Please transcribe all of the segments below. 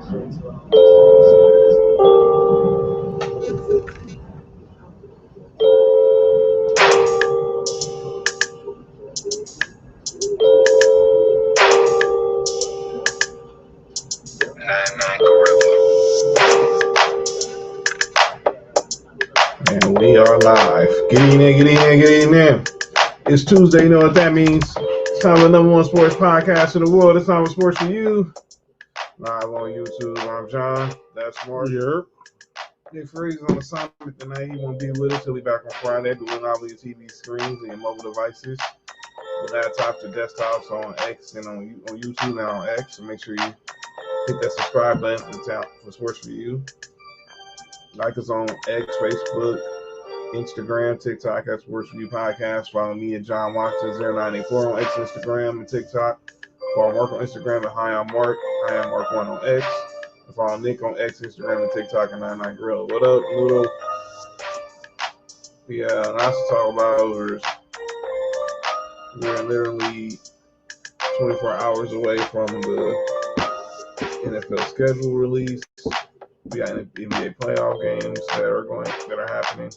And we are live. Get in there, get in there, get in there. It's Tuesday, you know what that means. It's time for the number one sports podcast in the world. It's time for Sports4U. Live on YouTube. I'm John. That's Mark. Yep. Nick Freeze on assignment tonight. He won't be with us. He'll be back on Friday, but we'll not leave TV screens and your mobile devices. The laptops or desktops on X and on YouTube and on X. So make sure you hit that subscribe button for Sports4U. Like us on X, Facebook, Instagram, TikTok at Sports4U Podcast. Follow me at John Watson 0984 on X, Instagram, and TikTok. Follow Mark on Instagram at Hi I'm Mark 1 on X. And follow Nick on X, Instagram, and TikTok at 99 Grill. What up, Noodle? Yeah, lots to talk about. We're literally 24 hours away from the NFL schedule release. We got NBA playoff games that are happening,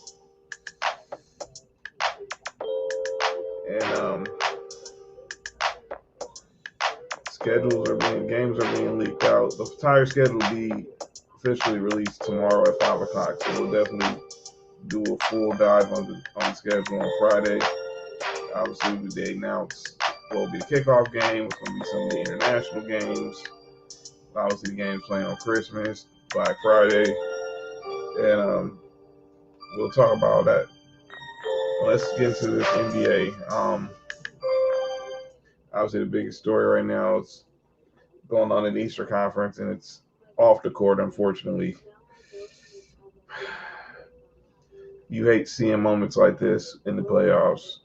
and games are being leaked out. The entire schedule will be officially released tomorrow at 5 o'clock. So we'll definitely do a full dive on the schedule on Friday. Obviously, they announced what will be the kickoff game. It's going to be some of the international games. Obviously, the games playing on Christmas, Black Friday, and we'll talk about that. Let's get into this NBA. Obviously, the biggest story right now is going on in the Eastern Conference, and it's off the court, unfortunately. You hate seeing moments like this in the playoffs,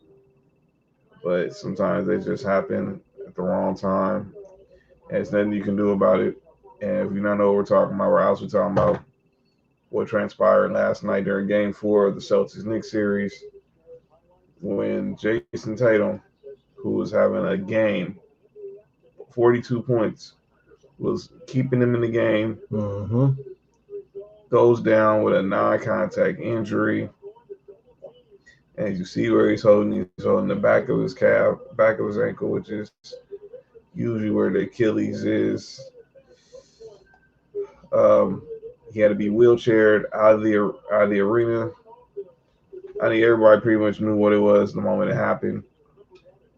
but sometimes they just happen at the wrong time, and there's nothing you can do about it. And if you don't know what we're talking about, we're also talking about what transpired last night during Game 4 of the Celtics-Knicks series when Jason Tatum, who was having a game, 42 points, was keeping them in the game, goes down with a non-contact injury. And you see where he's holding the back of his calf, back of his ankle, which is usually where the Achilles is. He had to be wheelchaired out of the arena. I think everybody pretty much knew what it was the moment it happened.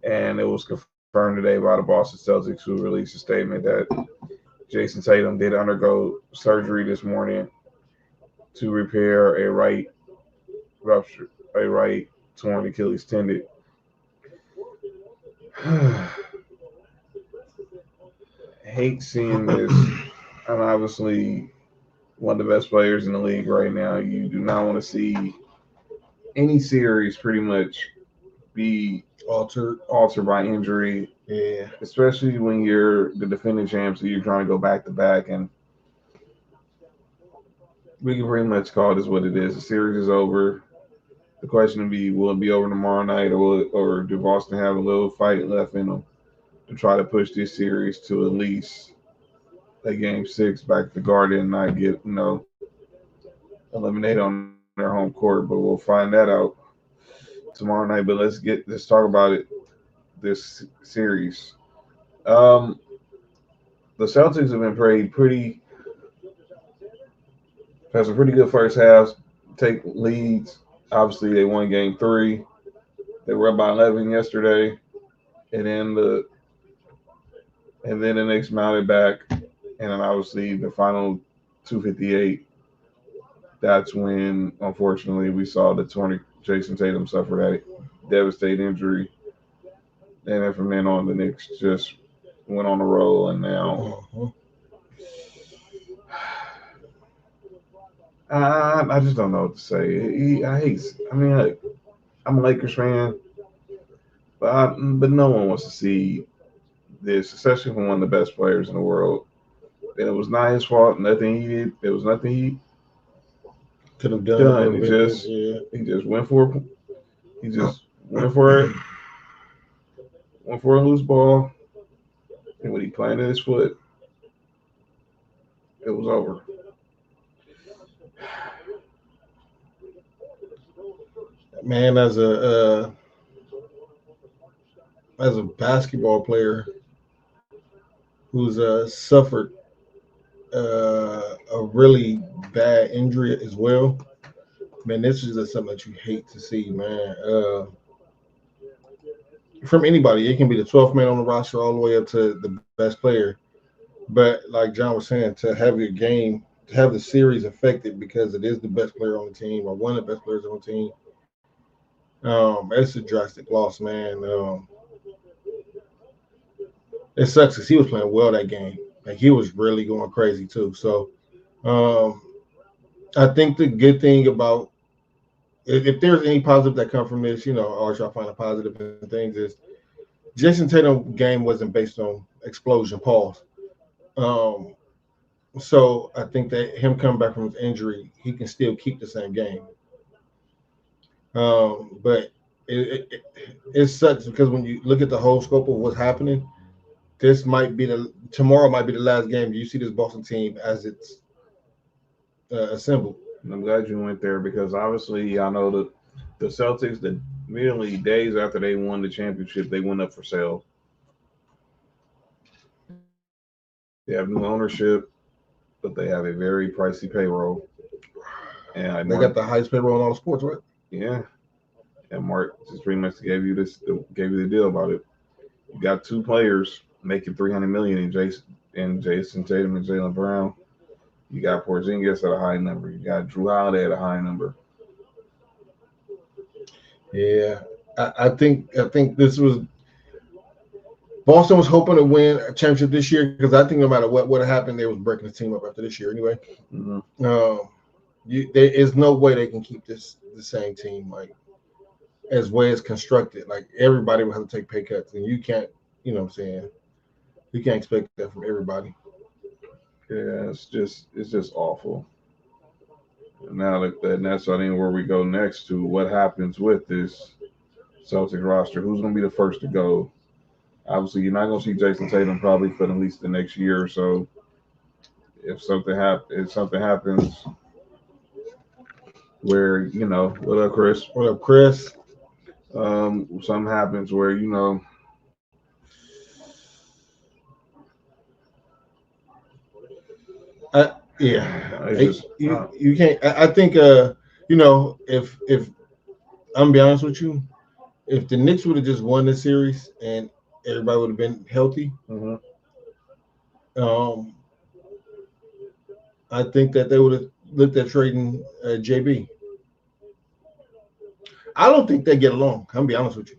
And it was confirmed today by the Boston Celtics, who released a statement that Jason Tatum did undergo surgery this morning to repair a right torn Achilles tendon. Hate seeing this. I'm obviously one of the best players in the league right now. You do not want to see any series pretty much be altered by injury. Yeah. Especially when you're the defending champ, so you're trying to go back to back, and we can pretty much call this what it is. The series is over. The question will be, will it be over tomorrow night, or do Boston have a little fight left in them to try to push this series to at least a Game 6 back to Garden and not get, eliminated on their home court? But we'll find that out tomorrow night. But let's talk about it. This series. The Celtics have been had some pretty good first halves, take leads. Obviously, they won Game 3. They were up by 11 yesterday, and then the Knicks mounted back, and then obviously the final 2:58. That's when, unfortunately, we saw Jason Tatum suffer that devastating injury, and then from then on, the Knicks just went on a roll, and now I just don't know what to say. I'm a Lakers fan, but no one wants to see this, especially from one of the best players in the world. And it was not his fault. Nothing he did. There was nothing he could have done. He just went for it. Went for a loose ball, and when he planted his foot, it was over. Man, as a basketball player who's suffered a really bad injury as well, man, this is just something that you hate to see, man. From anybody, it can be the 12th man on the roster all the way up to the best player. But like John was saying, to have your game, to have the series affected because it is the best player on the team or one of the best players on the team, it's a drastic loss, man. It sucks because he was playing well that game. Like he was really going crazy too. So um, I think the good thing about if there's any positive that come from this, I always try to find a positive in things is Jason Tatum game wasn't based on explosion. Pause. Um, so I think that him coming back from his injury, he can still keep the same game. But it sucks because when you look at the whole scope of what's happening, tomorrow might be the last game you see this Boston team as it's assembled. I'm glad you went there because obviously I know the Celtics, that merely days after they won the championship, they went up for sale. They have new ownership, but they have a very pricey payroll. And they got the highest payroll in all the sports, right? Yeah. And Mark just pretty much gave you the deal about it. You got two players making $300 million in Jason Tatum and Jaylen Brown. You got Porzingis at a high number. You got Drew Holiday at a high number. Yeah, I think this was Boston was hoping to win a championship this year because I think no matter what happened, they was breaking the team up after this year anyway. Mm-hmm. There is no way they can keep the same team like as way it's constructed. Like everybody will have to take pay cuts, and you can't. You know what I'm saying? You can't expect that from everybody. Yeah, it's just awful. Now that's I think where we go next to what happens with this Celtics roster. Who's going to be the first to go? Obviously, you're not going to see Jason Tatum probably for at least the next year or so. If something happens where what up, Chris? What up, Chris? Something happens where you can't. I think if I'm be honest with you, if the Knicks would have just won this series and everybody would have been healthy, I think that they would have looked at trading JB. I don't think they get along. I'm be honest with you.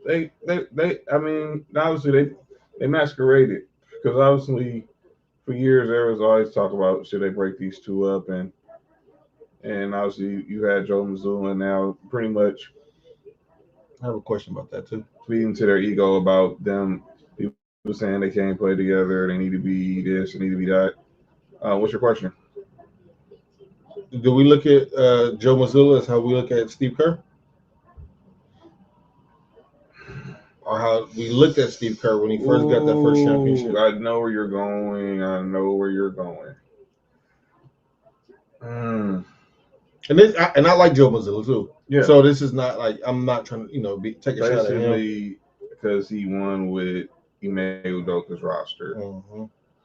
I mean, obviously they masqueraded because obviously for years there was always talk about should they break these two up and obviously you had Joe Mazzulla now pretty much. I have a question about that too. Feeding to their ego about them. People saying they can't play together. They need to be this. They need to be that. What's your question? Do we look at Joe Mazzulla as how we look at Steve Kerr? Or how we looked at Steve Kerr when he first got that first championship? I know where you're going. And I like Joe Mazzulla too. Yeah. So this is not like I'm not trying to take a shot at him because he won with Ime Udoka's roster,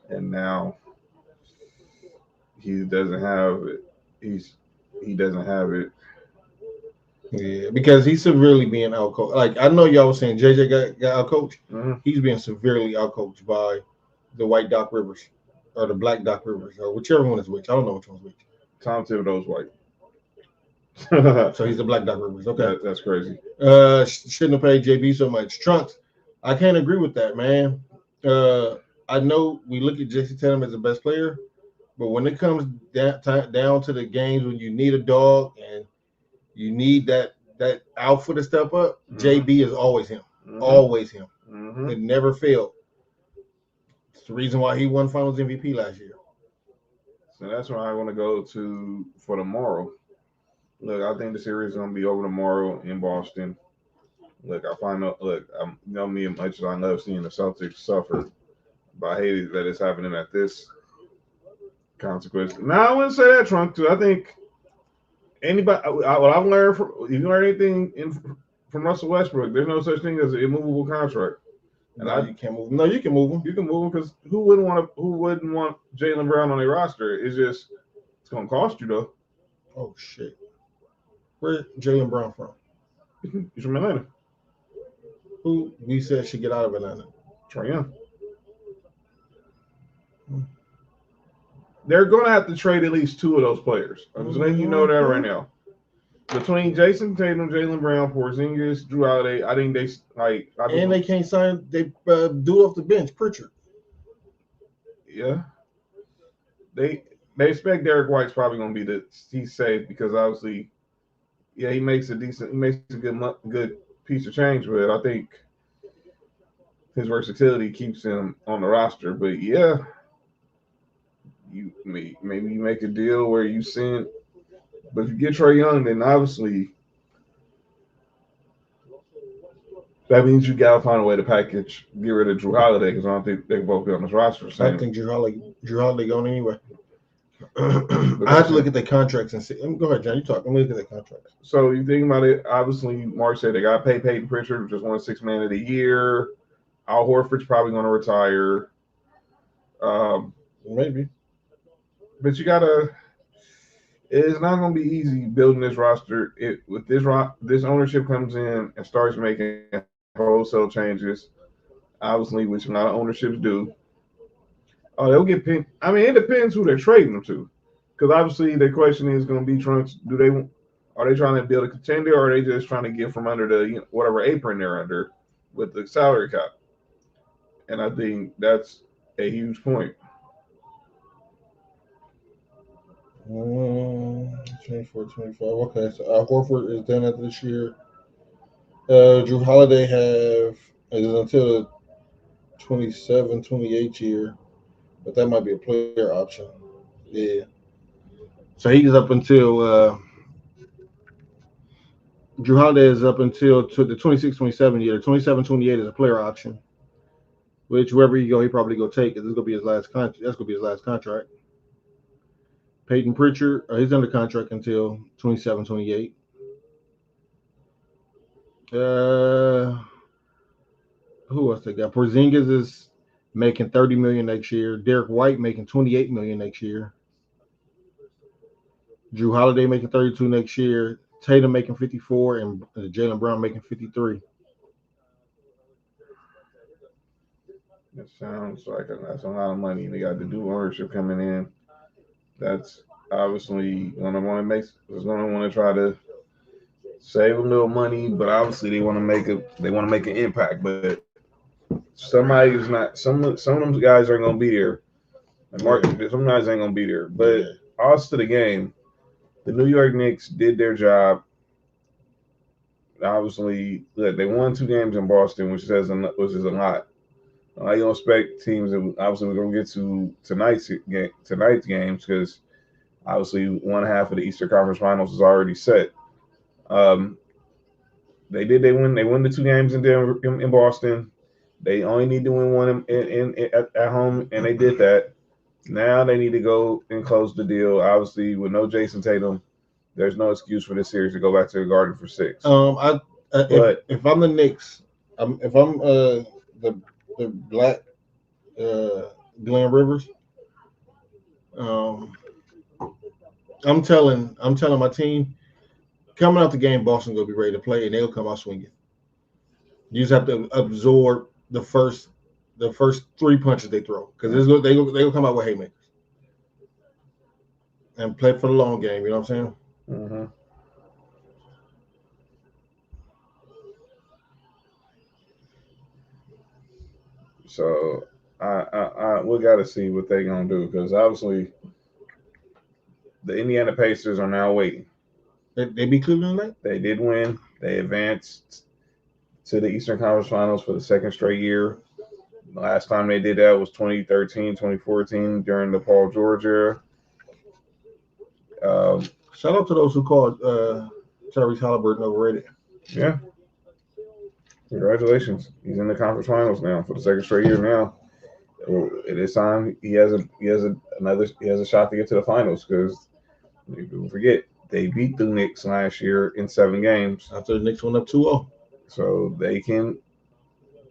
and now he doesn't have it. He doesn't have it. Yeah, because he's severely being outcoached. Like I know y'all was saying JJ got outcoached. He's being severely outcoached by the white Doc Rivers or the black Doc Rivers or whichever one is which. I don't know which one's which. Tom Thibodeau's white. So he's the black Doc Rivers. Okay. That's crazy. Shouldn't have paid JB so much. Trunks, I can't agree with that, man. I know we look at Jason Tatum as the best player, but when it comes down to the games when you need a dog and you need that alpha to step up, JB is always him. Always him. It never failed. It's the reason why he won Finals MVP last year. So that's where I want to go to for tomorrow. Look, I think the series is going to be over tomorrow in Boston. Look, me as much as I love seeing the Celtics suffer, But I hate it that it's happening at this consequence. Now I wouldn't say that, Trunk. Too. I think anybody. What I've learned from if you learn anything from Russell Westbrook, there's no such thing as an immovable contract. And you can't move. No, you can move him. You can move him because who wouldn't want Jaylen Brown on their roster? It's gonna cost you though. Oh shit. Where's Jaylen Brown from? He's from Atlanta. Who we said should get out of Atlanta? Trae Young. They're gonna have to trade at least two of those players. I'm just letting you know that right now. Between Jason Tatum, Jaylen Brown, Porzingis, Drew Holiday, I think they can't sign. They do off the bench, Pritchard. Yeah, they expect Derek White's probably gonna be he's safe because obviously, yeah, he makes a good piece of change, but I think his versatility keeps him on the roster. But yeah, maybe you make a deal where you send. But if you get Trae Young, then obviously that means you gotta find a way to get rid of Drew Holiday because I don't think they can both be on this roster. I think Drew Holiday going anyway. I have to look at the contracts and see. Go ahead, John. You talk. I'm looking at the contracts. So you think about it. Obviously, Mark said they got to pay Peyton Pritchard, which just won $6 Man of the Year. Al Horford's probably going to retire. Maybe, but you gotta. It's not going to be easy building this roster. With this ownership comes in and starts making wholesale changes, obviously, which a lot of ownerships do. Oh, they'll get picked. I mean, it depends who they're trading them to, because obviously the question is going to be Trunks. Are they trying to build a contender, or are they just trying to get from under the whatever apron they're under with the salary cap? And I think that's a huge point. 24, 25. Okay, so Al Horford is done after this year. Drew Holiday is until the 27, 28 year. But that might be a player option. Yeah. So he's up until Drew Holiday is up until the 26, 27 year. 27, 28 is a player option. Which wherever you go, he probably go take it. This is gonna be his last contract. That's gonna be his last contract. Peyton Pritchard, he's under contract until 27, 28. Who else they got? Porzingis is making $30 million next year. Derek White making $28 million next year. Drew Holiday making 32 next year. Tatum making 54 and Jaylen Brown making 53. It sounds like that's a lot of money. They got the new ownership coming in. That's obviously going to want to try to save a little money, but obviously they want to make an impact. But somebody's not. Some of them guys aren't going to be there. And some guys ain't going to be there. But also to the game, the New York Knicks did their job. Obviously, look, they won 2 games in Boston, which is a lot. I don't expect teams. Obviously, we're going to get to tonight's games because obviously one half of the Eastern Conference Finals is already set. They win. They won the 2 games in Boston. They only need to win one at home, and they did that. Now they need to go and close the deal. Obviously, with no Jason Tatum, there's no excuse for this series to go back to the Garden for 6. If I'm the Knicks, if I'm the Black Glenn Rivers, I'm telling my team coming out the game, Boston gonna be ready to play, and they'll come out swinging. You just have to absorb the first 3 punches they throw because they gonna come out with haymakers and play for the long game. You know what I'm saying? Mm-hmm. So we got to see what they're gonna do because obviously the Indiana Pacers are now waiting. They beat Cleveland tonight? They did win. They advanced to the Eastern Conference Finals for the 2nd straight year. The last time they did that was 2013, 2014 during the Paul George era. Shout out to those who called Tyrese Halliburton overrated. Yeah. Congratulations. He's in the conference finals now for the 2nd straight year now. This time he has a shot to get to the finals because people forget they beat the Knicks last year in 7 games, After the Knicks went up 2-0. so they can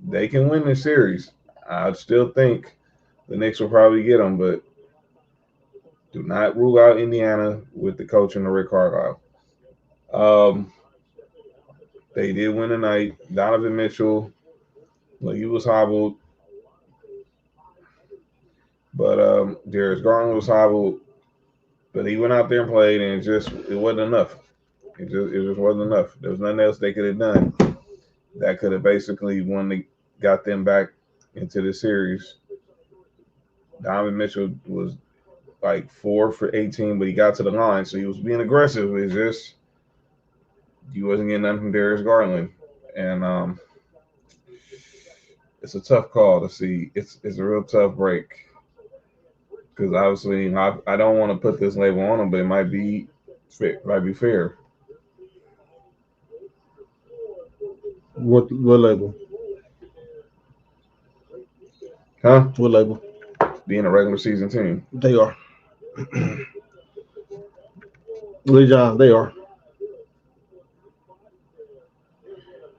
win this series. I still think the Knicks will probably get them, but do not rule out Indiana with the coach and the Rick Carlisle. Um, they did win tonight. Donovan Mitchell, well, he was hobbled, but Darius Garland was hobbled, but he went out there and played, and it wasn't enough. It just wasn't enough. There was nothing else they could have done that could have basically got them back into the series. Donovan Mitchell was like 4 for 18, but he got to the line, so he was being aggressive. It's just he wasn't getting nothing from Darius Garland, and it's a tough call to see. It's a real tough break because obviously I don't want to put this label on him, but it might be fair. Might be fair. What label? Huh? What label? Being a regular season team. They are. Lee John, they are.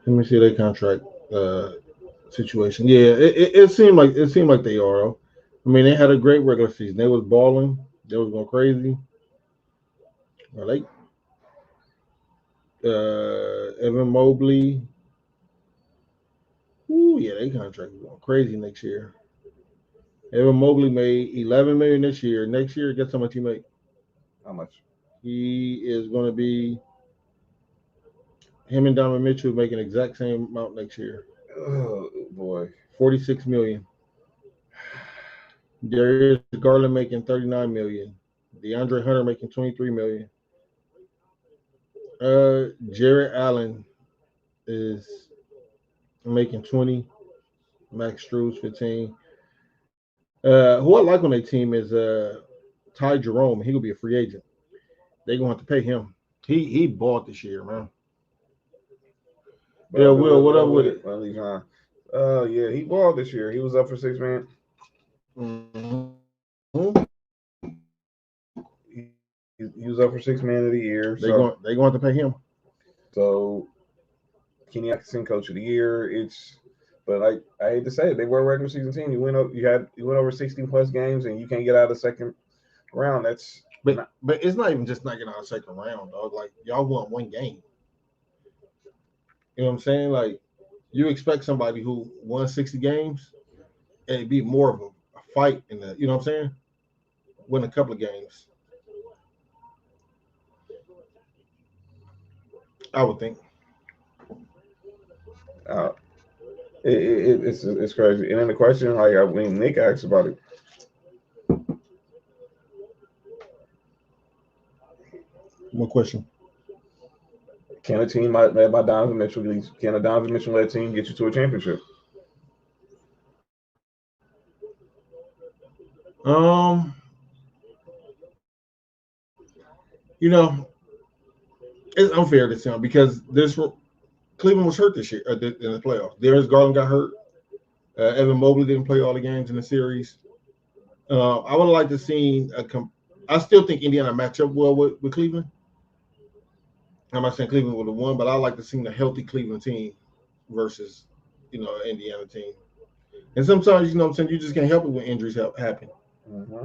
Let me see their contract situation. Yeah, it seemed like they are. I mean, they had a great regular season. They was balling. They was going crazy. Well, Evan Mobley. Ooh, yeah, they contract is going crazy next year. Evan Mobley made $11 million this year. Next year, guess how much he make? How much? He is going to be him and Donovan Mitchell making the exact same amount next year. Oh boy, $46 million. Darius Garland making $39 million. DeAndre Hunter making $23 million. Jared Allen is making 20. Max Strus 15. Who I like on their team is Ty Jerome. He will be a free agent. They're gonna have to pay him. He bought this year, man. Yeah, Will, what up with it? Yeah, he balled this year. He was up for 6 man. Mm-hmm. He was up for 6 man of the year. They're going to have to pay him. So Kenny Atkinson, coach of the year. But I hate to say it, they were a regular season team. You went over 60 plus games, and you can't get out of the second round. But it's not even just not getting out of the second round, dog. Like y'all won one game. You know what I'm saying? Like you expect somebody who won 60 games and be more of a fight in the, you know what I'm saying? Win a couple of games. I would think. It's crazy. And then the question, like when Nick asked about it, What question? can a team led by Donovan Mitchell, can a Donovan Mitchell led team get you to a championship? You know, it's unfair to him because Cleveland was hurt this year in the playoffs. Darius Garland got hurt. Evan Mobley didn't play all the games in the series. I would like to see I still think Indiana match up well with Cleveland. I'm not saying Cleveland would have won, but I like to see a healthy Cleveland team versus, Indiana team. And sometimes, you know what I'm saying, you just can't help it when injuries happen. Mm-hmm.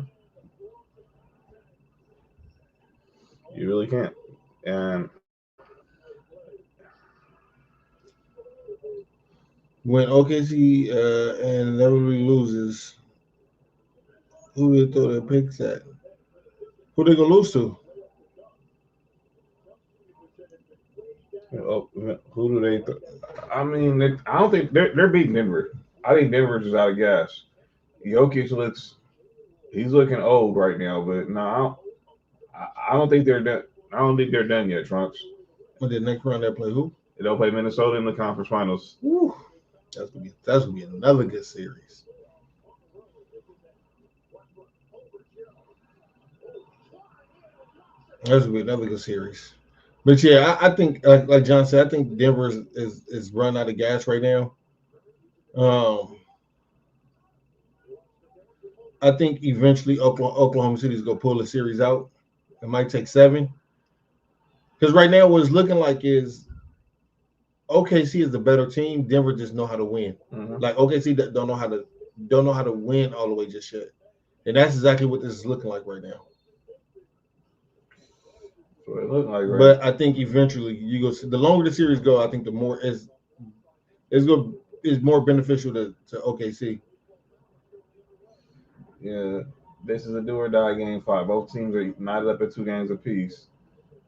You really can't. And when OKC and inevitably loses, who do they throw their picks at? Who they gonna lose to? Who do they? I mean, I don't think they're beating Denver. I think Denver's just out of gas. Jokic he's looking old right now, but no, I don't think they're done. I don't think they're done yet, Trunks. But the next round they play who? They'll play Minnesota in the conference finals. Woo. That's gonna be another good series. That's gonna be another good series. But yeah, I think like John said, I think Denver is run out of gas right now. I think eventually Oklahoma City's gonna pull the series out. It might take 7. Because right now, what it's looking like is OKC is the better team. Denver just know how to win. Mm-hmm. Like OKC don't know how to win all the way just yet, and that's exactly what this is looking like right now. So it looked like, right? But I think eventually you go. The longer the series go, I think the more is more beneficial to OKC. Yeah, this is a do or die game 5. Both teams are knotted up at 2 games apiece.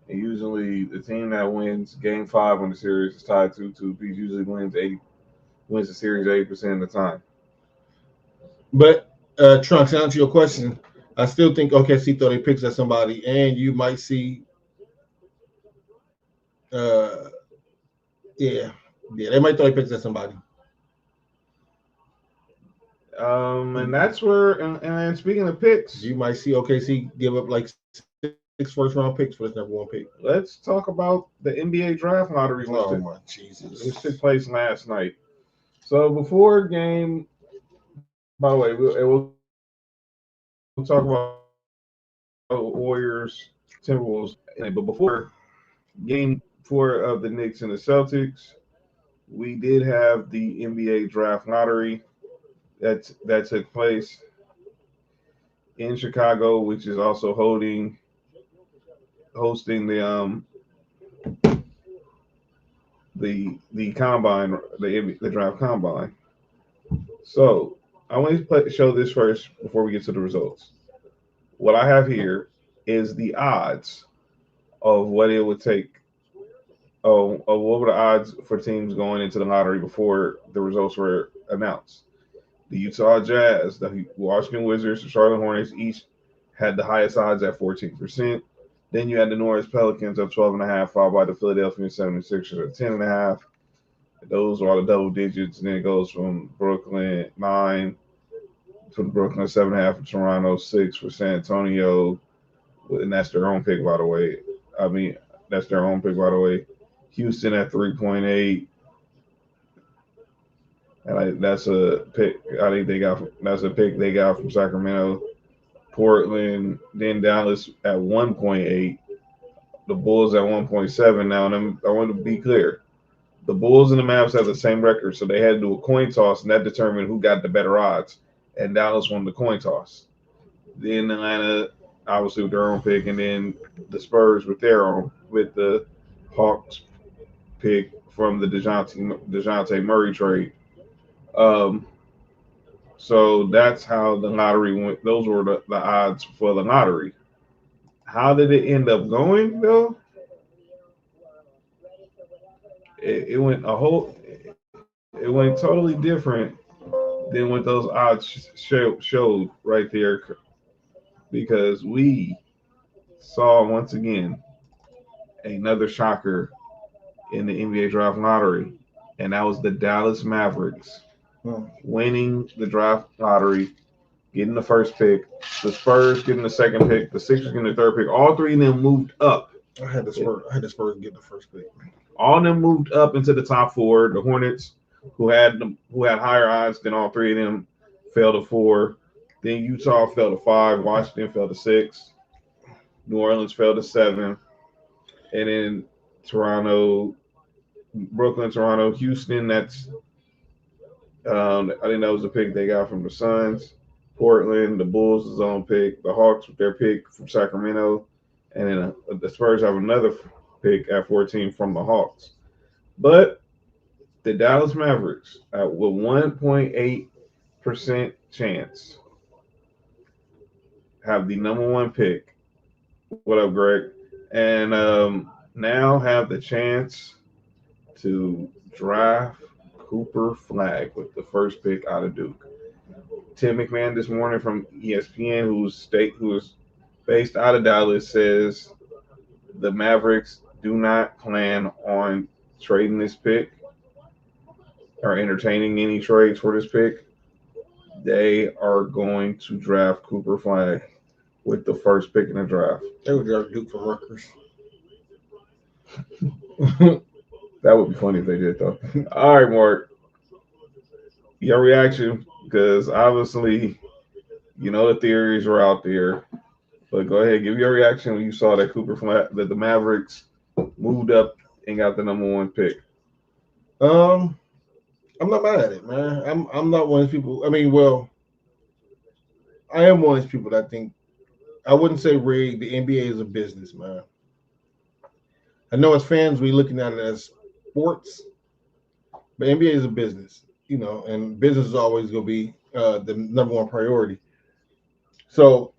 And usually, the team that wins game 5 when the series is tied 2-2 apiece usually wins the series 80% of the time. But Trunks, to answer your question, I still think OKC throw their picks at somebody, and you might see, uh, yeah, they might throw their picks at somebody. And that's where, and speaking of picks, You might see OKC give up like 6 first-round picks for this number 1 pick. Let's talk about the NBA draft lottery, Oh my Jesus! which took place last night. So before game, by the way, we'll talk about Warriors, Timberwolves, but before game 4 of the Knicks and the Celtics, we did have the NBA draft lottery that took place in Chicago, which is also hosting the combine, the draft combine. So I want to show this first before we get to the results. What I have here is the odds of what it would take. Of what were the odds for teams going into the lottery before the results were announced? The Utah Jazz, the Washington Wizards, the Charlotte Hornets each had the highest odds at 14%. Then you had the New Orleans Pelicans of 12.5, followed by the Philadelphia 76ers at 10.5. Those are all the double digits. And then it goes from Brooklyn 9 to Brooklyn 7.5 for Toronto, 6 for San Antonio, and that's their own pick, by the way. I mean, that's their own pick, by the way. Houston at 3.8. And that's a pick. I think that's a pick they got from Sacramento. Portland, then Dallas at 1.8. The Bulls at 1.7. Now, and I want to be clear. The Bulls and the Mavs have the same record, so they had to do a coin toss, and that determined who got the better odds. And Dallas won the coin toss. Then Atlanta, obviously with their own pick, and then the Spurs with their own, with the Hawks pick from the DeJounte Murray trade. Um, so that's how the lottery went. Those were the odds for the lottery. How did it end up going though? It went it went totally different than what those odds showed right there, because we saw once again another shocker in the NBA draft lottery, and that was the Dallas Mavericks winning the draft lottery, getting the first pick, the Spurs getting the second pick, the Sixers getting the third pick. All 3 of them moved up. I had the Spurs get the first pick. All of them moved up into the top 4. The Hornets, who had higher odds than all 3 of them, fell to 4. Then Utah fell to 5. Washington fell to 6. New Orleans fell to 7. And then Brooklyn, Toronto, Houston. That's I think that was the pick they got from the Suns. Portland, the Bulls' his own pick. The Hawks with their pick from Sacramento, and then the Spurs have another pick at 14 from the Hawks. But the Dallas Mavericks, with 1.8% chance, have the number 1 pick. What up, Greg? And now have the chance to draft Cooper Flag with the first pick out of Duke. Tim McMahon this morning from ESPN, who is based out of Dallas, says the Mavericks do not plan on trading this pick or entertaining any trades for this pick. They are going to draft Cooper Flag with the first pick in the draft. They would draft Duke from Rutgers. That would be funny if they did, though. All right, Mark. Your reaction, because obviously You know the theories were out there, but go ahead, give your reaction when you saw that that the Mavericks moved up and got the #1 pick. Um, I'm not mad at it, man. I'm not one of these people. I mean, well, I am one of these people that think I wouldn't say rigged. The NBA is a business, man. I know as fans we looking at it as sports, but NBA is a business, and business is always going to be the #1 priority. So,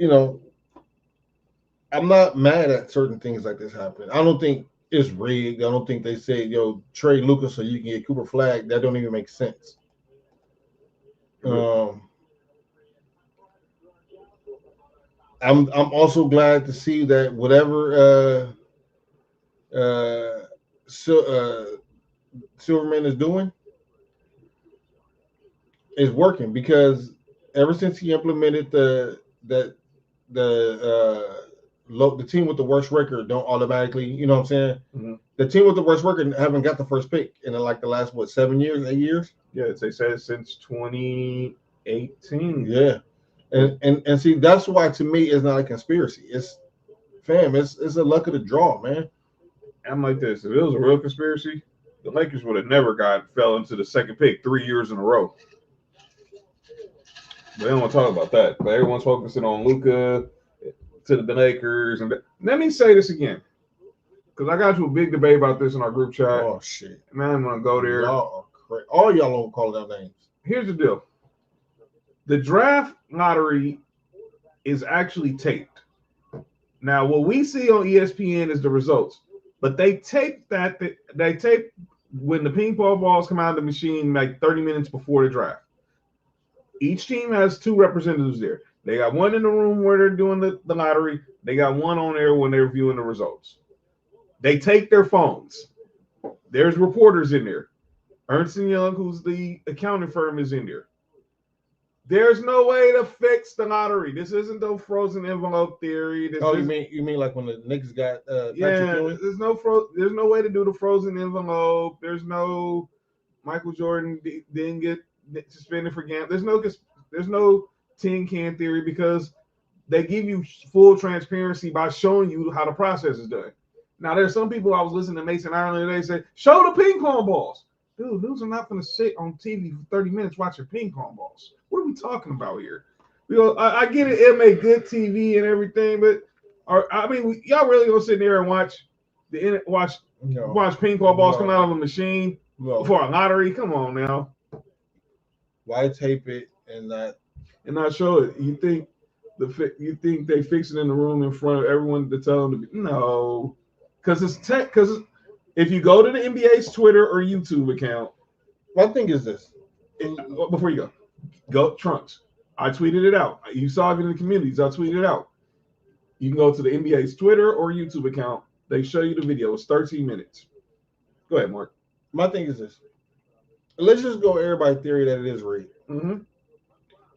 I'm not mad at certain things like this happening. I don't think it's rigged. I don't think they say, trade Lucas so you can get Cooper Flag. That don't even make sense. I'm also glad to see that whatever Silverman is doing is working, because ever since he implemented the team with the worst record don't automatically, you know what I'm saying? Mm-hmm. The team with the worst record haven't got the first pick in like the last 7 years, 8 years. Yeah, they said since 2018. Yeah, and see, that's why to me it's not a conspiracy. It's a luck of the draw, man. I'm like this: if it was a real conspiracy, the Lakers would have never fell into the second pick 3 years in a row. They don't want to talk about that. But everyone's focusing on Luka to the Lakers. And let me say this again, because I got to a big debate about this in our group chat. Oh shit! Man, I'm gonna go there. All y'all don't call it out names. Here's the deal: the draft lottery is actually taped. Now, what we see on ESPN is the results, but they tape when the ping pong balls come out of the machine like 30 minutes before the draft. Each team has 2 representatives there. They got one in the room where they're doing the lottery. They got one on there when they're viewing the results. They take their phones. There's reporters in there. Ernst & Young, who's the accounting firm, is in there. There's no way to fix the lottery. This isn't the frozen envelope theory. You mean like when the Knicks got there's no way to do the frozen envelope. There's no Michael Jordan didn't get suspended for gambling. There's no tin can theory, because they give you full transparency by showing you how the process is done. Now, there's some people, I was listening to Mason Ireland today, say, show the ping pong balls. Dudes are not going to sit on TV for 30 minutes watching ping pong balls. What are we talking about here? I get it. It make good TV and everything, but y'all really gonna sit there and watch ping pong balls come out of a machine for a lottery? Come on now. Why tape it and not show it? You think they fix it in the room in front of everyone to tell them no? Because if you go to the NBA's Twitter or YouTube account, my thing is this. Before you go Trunks. I tweeted it out. You saw it in the communities. I tweeted it out. You can go to the NBA's Twitter or YouTube account. They show you the video. It's 13 minutes. Go ahead, Mark. My thing is this. Let's just go everybody theory that it is rigged. Mm-hmm.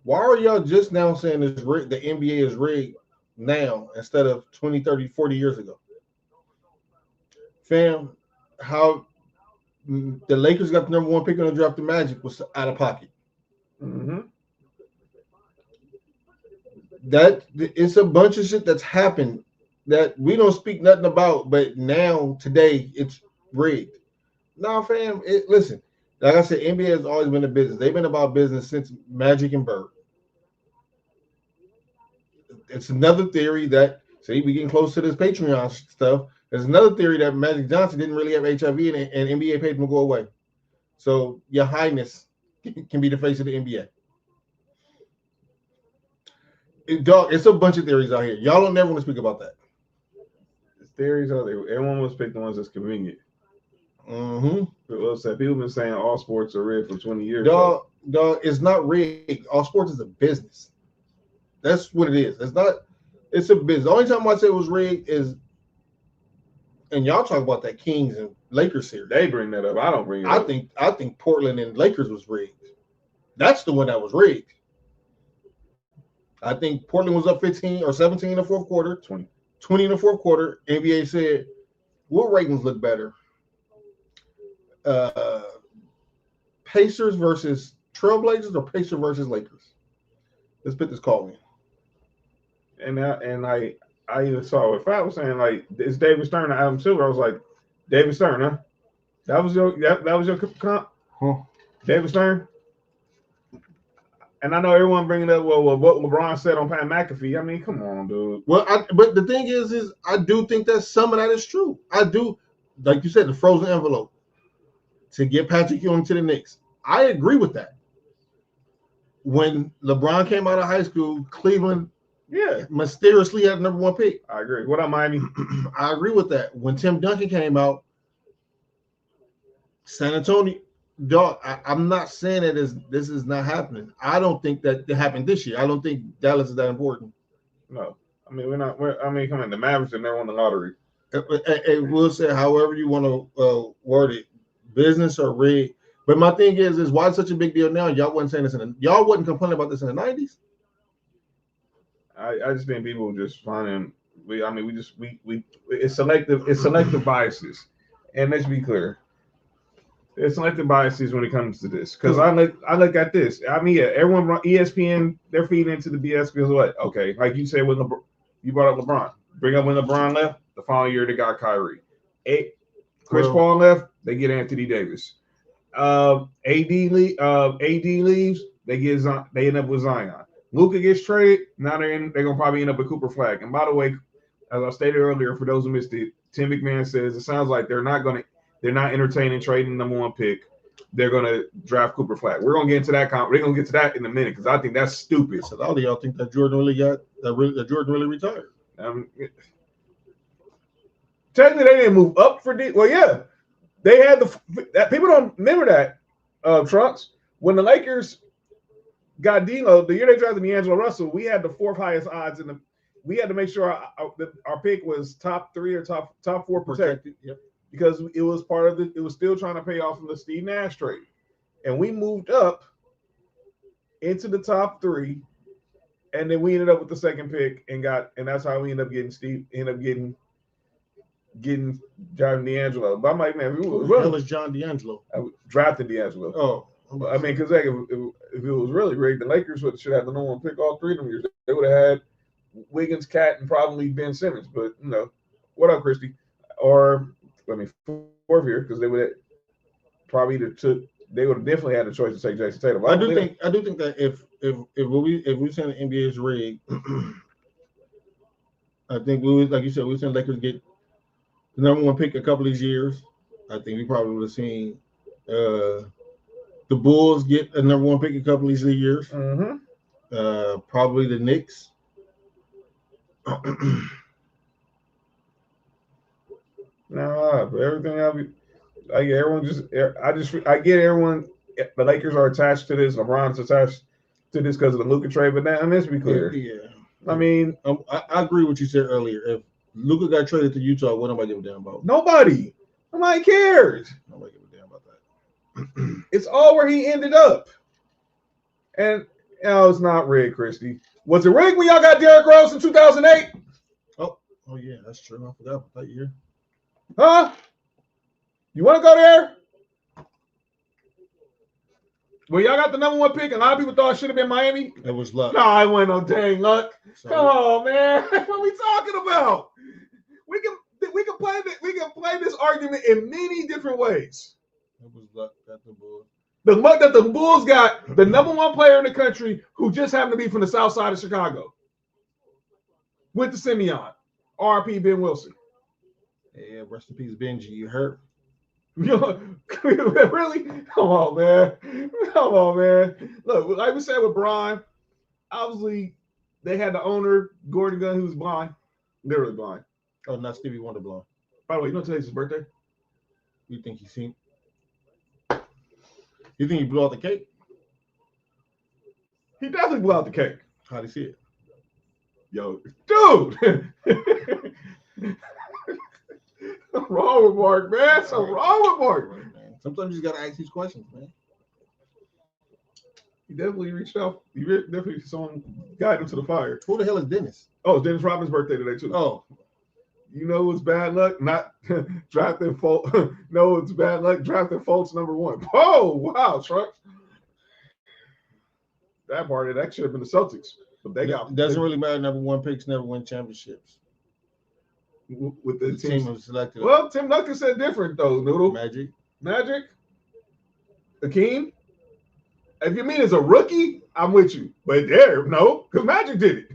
Why are y'all just now saying it's rigged? The NBA is rigged now instead of 20, 30, 40 years ago? Fam, how the Lakers got the #1 pick on the draft, the Magic was out of pocket. Mm-hmm. That it's a bunch of shit that's happened that we don't speak nothing about, but now today it's rigged. Nah, fam, listen. Like I said, NBA has always been a business. They've been about business since Magic and Bird. It's another theory that, see, we getting close to this Patreon stuff. There's another theory that Magic Johnson didn't really have HIV and NBA paid him to go away. So your highness can be the face of the NBA. Dog, it's a bunch of theories out here. Y'all don't never want to speak about that. There's theories out there. Everyone wants to pick the ones that's convenient. Mm-hmm. People have been saying all sports are rigged for 20 years. Dog, it's not rigged. All sports is a business. That's what it is. It's a business. The only time I say it was rigged is, and y'all talk about that Kings and Lakers series. They bring that up. I don't bring it up. I think Portland and Lakers was rigged. That's the one that was rigged. I think Portland was up 15 or 17 in the fourth quarter, 20 in the fourth quarter. NBA said, what ratings look better? Pacers versus Trailblazers or Pacers versus Lakers? Let's put this call in. I even saw what Fat was saying, like, it's David Stern or Adam Silver. I was like, David Stern, huh? That was your comp? Huh. David Stern? And I know everyone bringing up what LeBron said on Pat McAfee. I mean, come on, dude. Well, but the thing is I do think that some of that is true. I do, like you said, the frozen envelope to get Patrick Ewing to the Knicks. I agree with that. When LeBron came out of high school, Cleveland mysteriously had the number 1 pick. I agree. What up, Miami? I agree with that. When Tim Duncan came out, San Antonio, dog, I'm not saying that this is not happening. I don't think that it happened this year. I don't think Dallas is that important. No. I mean, come on, the Mavericks and they won the lottery. We'll say however you want to word it, business or rig. But my thing is why it's such a big deal now? Y'all wasn't saying this y'all wasn't complaining about this in the 90s. I just think people just finding it's selective biases, and let's be clear, it's selective biases when it comes to this. Because I look at this. I mean, everyone ESPN they're feeding into the BS because what? Okay, like you said, you brought up LeBron. Bring up when LeBron left. The following year they got Kyrie. Chris Paul left. They get Anthony Davis. AD leaves. They end up with Zion. Luka gets traded. Now they're gonna probably end up with Cooper Flag. And by the way, as I stated earlier, for those who missed it, Tim McMahon says it sounds like they're not entertaining trading the number 1 pick. They're gonna draft Cooper Flag. We're gonna get into that. We're gonna get to that in a minute because I think that's stupid. So all of y'all think that Jordan really retired? Technically, they didn't move up for D. Well, yeah, they had people don't remember that. Trunks, when the Lakers got D'Lo, the year they drafted D'Angelo Russell, we had the 4th highest odds we had to make sure our pick was top 3 or top 4 protected. Yep. Because it was it was still trying to pay off from the Steve Nash trade. And we moved up into the top 3, and then we ended up with the 2nd pick and that's how we ended up getting John D'Angelo. But I'm like, man, who the hell is John D'Angelo? I drafted D'Angelo. Oh. I mean, because if it was really rigged, the Lakers should have the number 1 pick all 3 of them years. They would have had Wiggins, Cat, and probably Ben Simmons. But what up, Christy? Or 4th here because they would have probably they would have definitely had a choice to take Jason Tatum. I do think that if we send the NBA's rigged, I think we would, like you said, we send Lakers get the number 1 pick a couple of these years. I think we probably would have seen the Bulls get a number 1 pick a couple of these years. Mm-hmm. Probably the Knicks. No, but everything I get everyone. The Lakers are attached to this. LeBron's attached to this because of the Luka trade. But let's be clear. Yeah. I mean, I agree with what you said earlier. If Luka got traded to Utah, what nobody give a damn about? Nobody cares. Nobody give a damn about that. It's all where he ended up. And it's not rigged, Christy. Was it rigged when y'all got Derrick Rose in 2008? Oh yeah, that's true. I forgot about that year. Huh? You want to go there? Well, y'all got the number 1 pick, and a lot of people thought it should have been Miami. It was luck. No, it wasn't no dang luck. So, come on, man. What are we talking about? We can play this argument in many different ways. It was luck that the Bulls. The luck that the Bulls got the number 1 player in the country who just happened to be from the south side of Chicago. Went to Simeon. R.P. Ben Wilson. Yeah, rest in peace, Benji. You hurt. Really? Come on, man. Look, like we said with Brian, obviously they had the owner, Gordon Gunn, who's blind. Literally blind. Oh, not Stevie Wonder blind. By the way, today's his birthday? You think he seen? You think he blew out the cake? He definitely blew out the cake. How'd he see it? Yo, dude. What's wrong with Mark, man? What's wrong with Mark? Sometimes you just gotta ask these questions, man. He definitely reached out. He definitely someone guided him to the fire. Who the hell is Dennis? Oh, it's Dennis Rodman's birthday today too. Oh, you know it's bad luck not drafting Fultz. No, it's bad luck drafting Fultz number 1. Oh wow, Truck. That should have been the Celtics. But they got It doesn't really matter. Number one picks never win championships. with the team was selected. Well, Tim Duncan said different though. Noodle Magic. Akeem. If you mean as a rookie, I'm with you. But no, because Magic did it.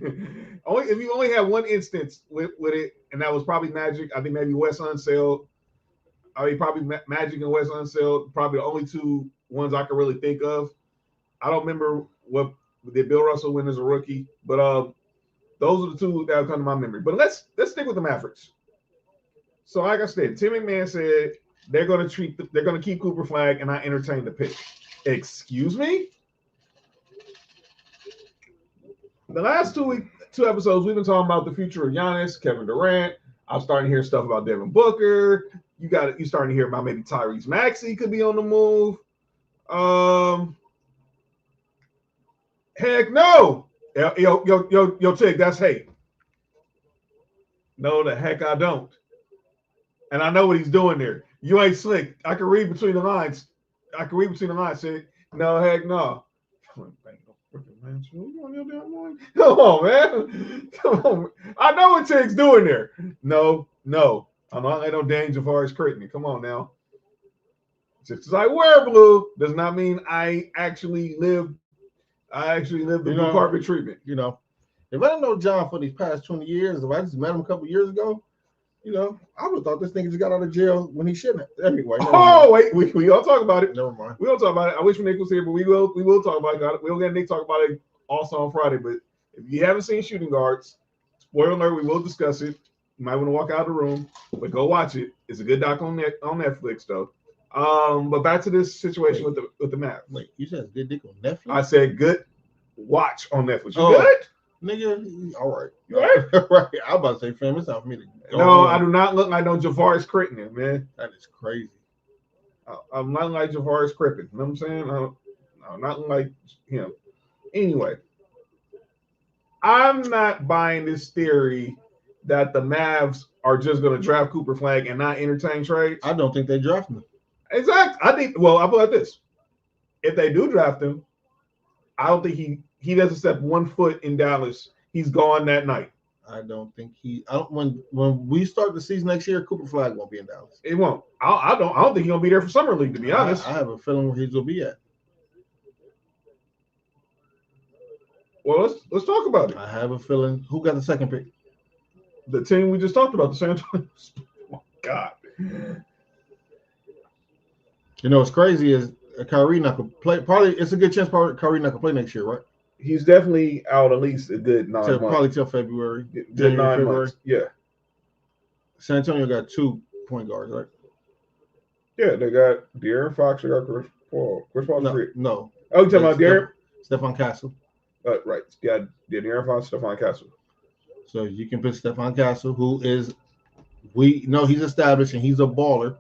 If you only had one instance with it, and that was probably Magic. I think maybe Wes Unseld. I mean, probably Magic and Wes Unseld, probably the only two ones I can really think of. I don't remember what did Bill Russell win as a rookie, but those are the two that come to my memory. But let's stick with the Mavericks. So, like I said, Tim McMahon said they're going to keep Cooper Flag and not entertain the pick. Excuse me? The last two episodes, we've been talking about the future of Giannis, Kevin Durant. I'm starting to hear stuff about Devin Booker. You starting to hear about maybe Tyrese Maxey could be on the move. Heck no. Yo, Tig, that's hate. No, the heck I don't. And I know what he's doing there. You ain't slick. I can read between the lines. Say, no, heck no. Come on, man. Come on. I know what Tig's doing there. No. I'm not letting no danger for his Critney. Come on now. Just because I wear blue does not mean I actually live the blue carpet treatment. You know, if I didn't know John for these past 20 years, if I just met him a couple years ago, I would have thought this nigga just got out of jail when he shouldn't have. Anyway. Wait, we all talk about it. Never mind. We don't talk about it. I wish Nick was here, but we will talk about it. We'll get Nick talk about it also on Friday. But if you haven't seen Shooting Guards, spoiler alert, we will discuss it. You might want to walk out of the room, but go watch it. It's a good doc on Netflix, though. But back to this situation with the Mavs. Wait, you said good dick on Netflix? I said good watch on Netflix. You good? Nigga, all right. You right? Right. I was about to say, fam, it's not for me to go No, on. I do not look like no Javaris Critton, man. That is crazy. I'm not like Javaris Crippen. You know what I'm saying? I'm not like him. Anyway, I'm not buying this theory that the Mavs are just going to draft Cooper Flag and not entertain trades. I don't think they draft him. Exactly. I think. Well, I'll put it like this: if they do draft him, I don't think he doesn't step 1 foot in Dallas. He's gone that night. I don't think when we start the season next year, Cooper Flag won't be in Dallas. It won't. I don't think he's gonna be there for Summer League, to be honest. I have a feeling where he's gonna be at. Well, let's talk about it. I have a feeling. Who got the second pick? The team we just talked about, the San Antonio. Oh, God. What's crazy is Kyrie not gonna play. Probably it's a good chance Kyrie not gonna play next year, right? He's definitely out at least a good 9 months. Probably till February. Good 9 months. Yeah. San Antonio got 2 point guards, right? Yeah, they got De'Aaron Fox. They got Chris Paul. Chris Paul's free. No. Oh, you talking about De'Aaron? Stephon Castle. Right. Yeah, De'Aaron Fox, Stephon Castle. So you can put Stephon Castle, who is, we know he's established and he's a baller.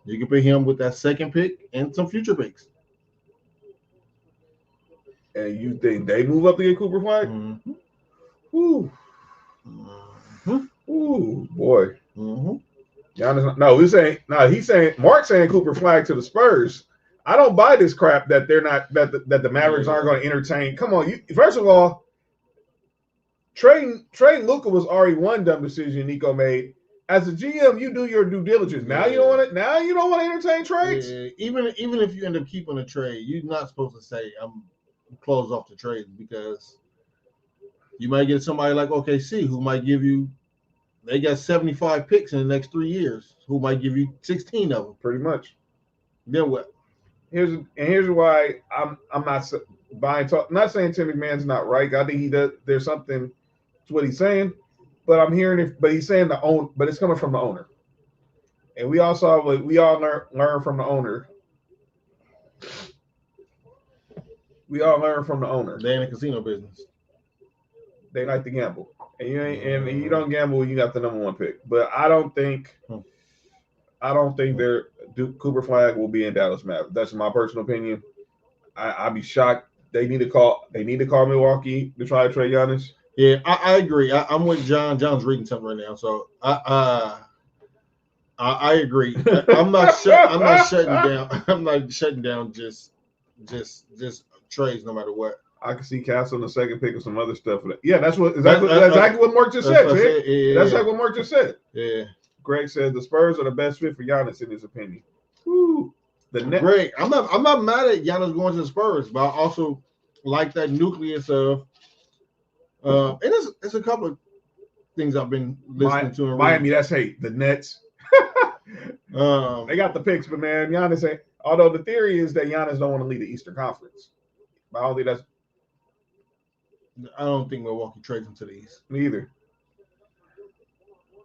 You can put him with that second pick and some future picks. And you think they move up to get Cooper Flag? Mm-hmm. Ooh. Mm-hmm. Ooh, boy. Mm-hmm. Giannis, he's saying Mark's saying Cooper Flag to the Spurs. I don't buy this crap that they're not that the Mavericks aren't going to entertain. Come on, first of all, trading Luka was already one dumb decision Nico made. As a GM, you do your due diligence. Now you don't want it. Now you don't want to entertain trades. Yeah. Even if you end up keeping a trade, you're not supposed to say I'm closed off the trade, because you might get somebody like OKC who might give you. They got 75 picks in the next 3 years. Who might give you 16 of them? Pretty much. Then what? Here's why I'm not buying. Not saying Tim McMahon's not right. I think he does. There's something to what he's saying, but I'm hearing it. But he's saying but it's coming from the owner, and we all learn from the owner. We all learn from the owner. They in the casino business. They like to gamble, and you don't gamble when you got the number 1 pick. But I don't think Cooper Flag will be in Dallas Mavericks. That's my personal opinion. I'd be shocked. They need to call Milwaukee to try to trade Giannis. Yeah, I agree. I'm with John. John's reading something right now, so I agree. I'm not shutting down. I'm not shutting down just trades no matter what. I can see Castle in the second pick or some other stuff. Yeah, that's exactly what Mark just said. That's exactly what Mark just said. Yeah. Greg said the Spurs are the best fit for Giannis in his opinion. Woo. Greg, I'm not mad at Giannis going to the Spurs, but I also like that nucleus of and it's a couple of things I've been listening to. Miami, that's hate. The Nets. They got the picks, but man, Giannis ain't. Although the theory is that Giannis don't want to lead the Eastern Conference. But I don't think Milwaukee trades him to the East. Neither.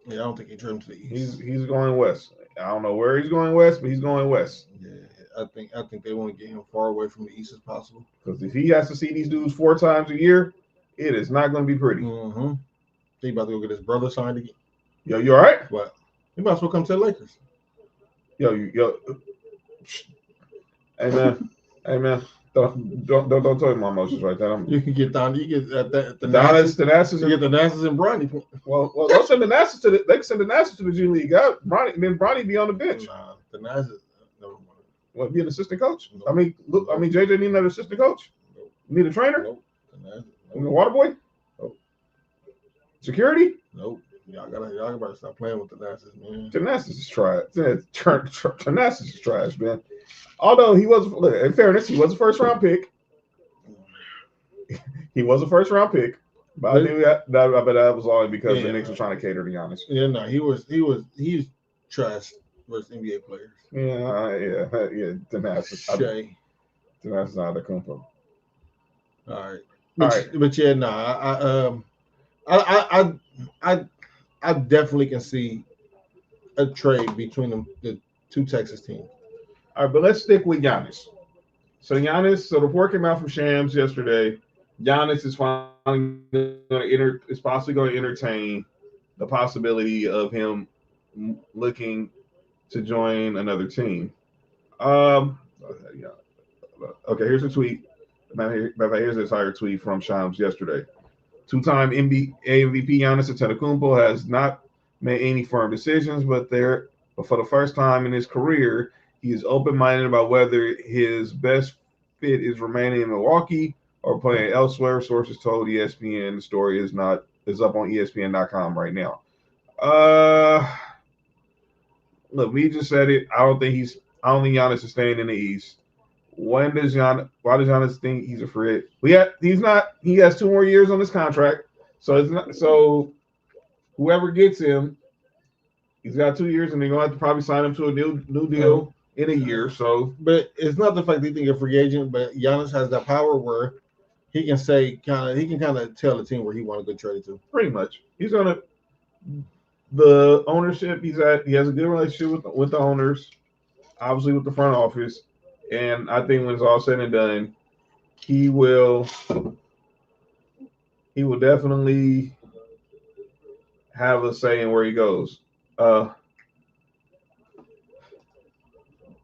Yeah, I don't think he trades him to the East. He's going west. I don't know where he's going west, but he's going west. Yeah, I think they want to get him far away from the East as possible. Because if he has to see these dudes 4 times a year, it is not going to be pretty. Mm-hmm. He about to go get his brother signed again. Yo, you all right? What? He might as well come to the Lakers. Yo. Hey man. Don't tell me my emotions right there. You can get down. You get the Thanasis. You get the Nassus and Bronny. Well, don't send the Nassus to the. They can send the Nassus to the G League. Bronny be on the bench. Nah, the Nassus. No. What? Be an assistant coach? Nope. I mean, JJ need another assistant coach. Nope. Need a trainer? Nope. A water boy? Nope. Security? Nope. Y'all gotta stop playing with the Nassus, man. Thanasis is trash. Thanasis is trash, man. Although he was, in fairness, he was a first round pick. But I knew that was only because the Knicks were trying to cater to Giannis. Yeah, no, he's trash versus NBA players. Yeah. Thanasis. Thanasis out of the comfort. All right. But yeah, no, I definitely can see a trade between the two Texas teams. All right, but let's stick with Giannis. So the report came out from Shams yesterday. Giannis is finally possibly going to entertain the possibility of him looking to join another team. Okay, here's a tweet. Here's this entire tweet from Shams yesterday. 2-time NBA MVP Giannis Antetokounmpo has not made any firm decisions, but for the first time in his career, he is open-minded about whether his best fit is remaining in Milwaukee or playing elsewhere. Sources told ESPN. The story is up on ESPN.com right now. Look, we just said it. I don't think Giannis is staying in the East. Why does Giannis think he's a free agent? He's not. He has 2 more years on his contract, so it's not. So whoever gets him, he's got 2 years, and they're gonna have to probably sign him to a new deal in a year. So, but it's not the fact that he think a free agent, but Giannis has that power where he can tell the team where he want to go trade to. Pretty much, the ownership he's at. He has a good relationship with the owners, obviously with the front office. And I think when it's all said and done, he will definitely have a say in where he goes.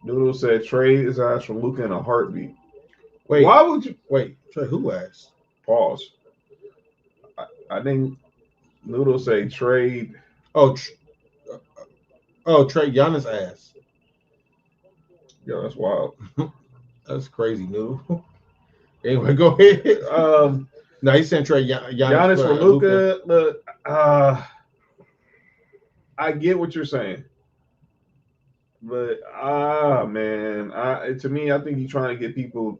Noodle said trade his ass from Luka in a heartbeat. Wait, why would you wait? Trade who asked? Pause. I think Noodle say trade. Trade Giannis ass. Yeah, that's wild. That's crazy, Noodle. Anyway, go ahead. No, he sent trade Giannis for Luka. Look, I get what you're saying, but man, to me, I think he's trying to get people.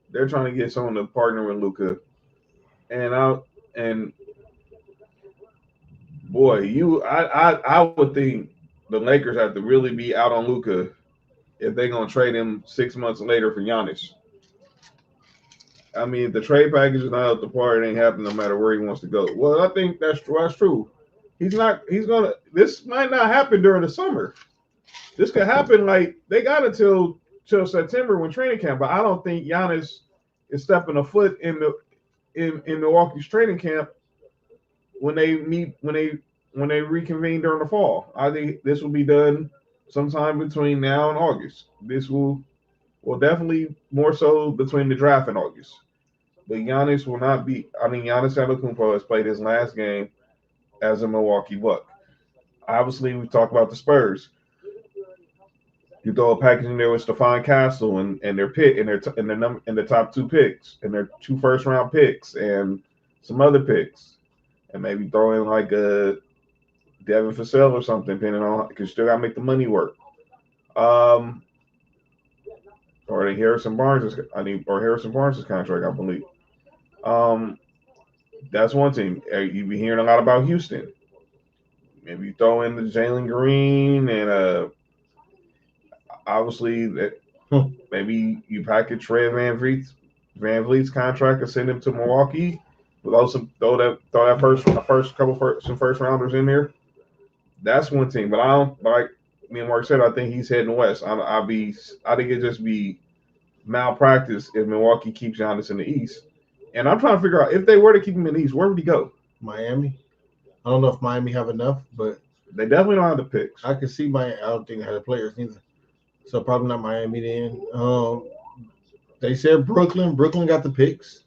They're trying to get someone to partner with Luka, and boy, I would think the Lakers have to really be out on Luka if they're gonna trade him 6 months later for Giannis. I mean, if the trade package is not up to par, it ain't happening no matter where he wants to go. Well, I think that's true. This might not happen during the summer. This could happen they got until September when training camp, but I don't think Giannis is stepping a foot in Milwaukee's training camp when they reconvene during the fall. I think this will be done sometime between now and August. This will definitely more so between the draft and August. But Giannis will not be. I mean, Giannis Antetokounmpo has played his last game as a Milwaukee Buck. Obviously, we talked about the Spurs. You throw a package in there with Stephon Castle and their pick and the top two picks and their two first round picks and some other picks, and maybe throw in like a Devin Vassell or something, depending on because you still gotta make the money work. Um, or the Harrison Barnes' contract, I believe. Um, that's one team. You be hearing a lot about Houston. Maybe you throw in the Jalen Green and obviously that maybe you package Fred Van Vliet's contract and send him to Milwaukee. But also throw that some first rounders in there. That's one team. But I don't like me and Mark said. I think he's heading west. I think it just be malpractice if Milwaukee keeps Giannis in the East. And I'm trying to figure out if they were to keep him in the East, where would he go? Miami. I don't know if Miami have enough, but they definitely don't have the picks. I can see I don't think they have the players either. So probably not Miami then. They said Brooklyn. Brooklyn got the picks.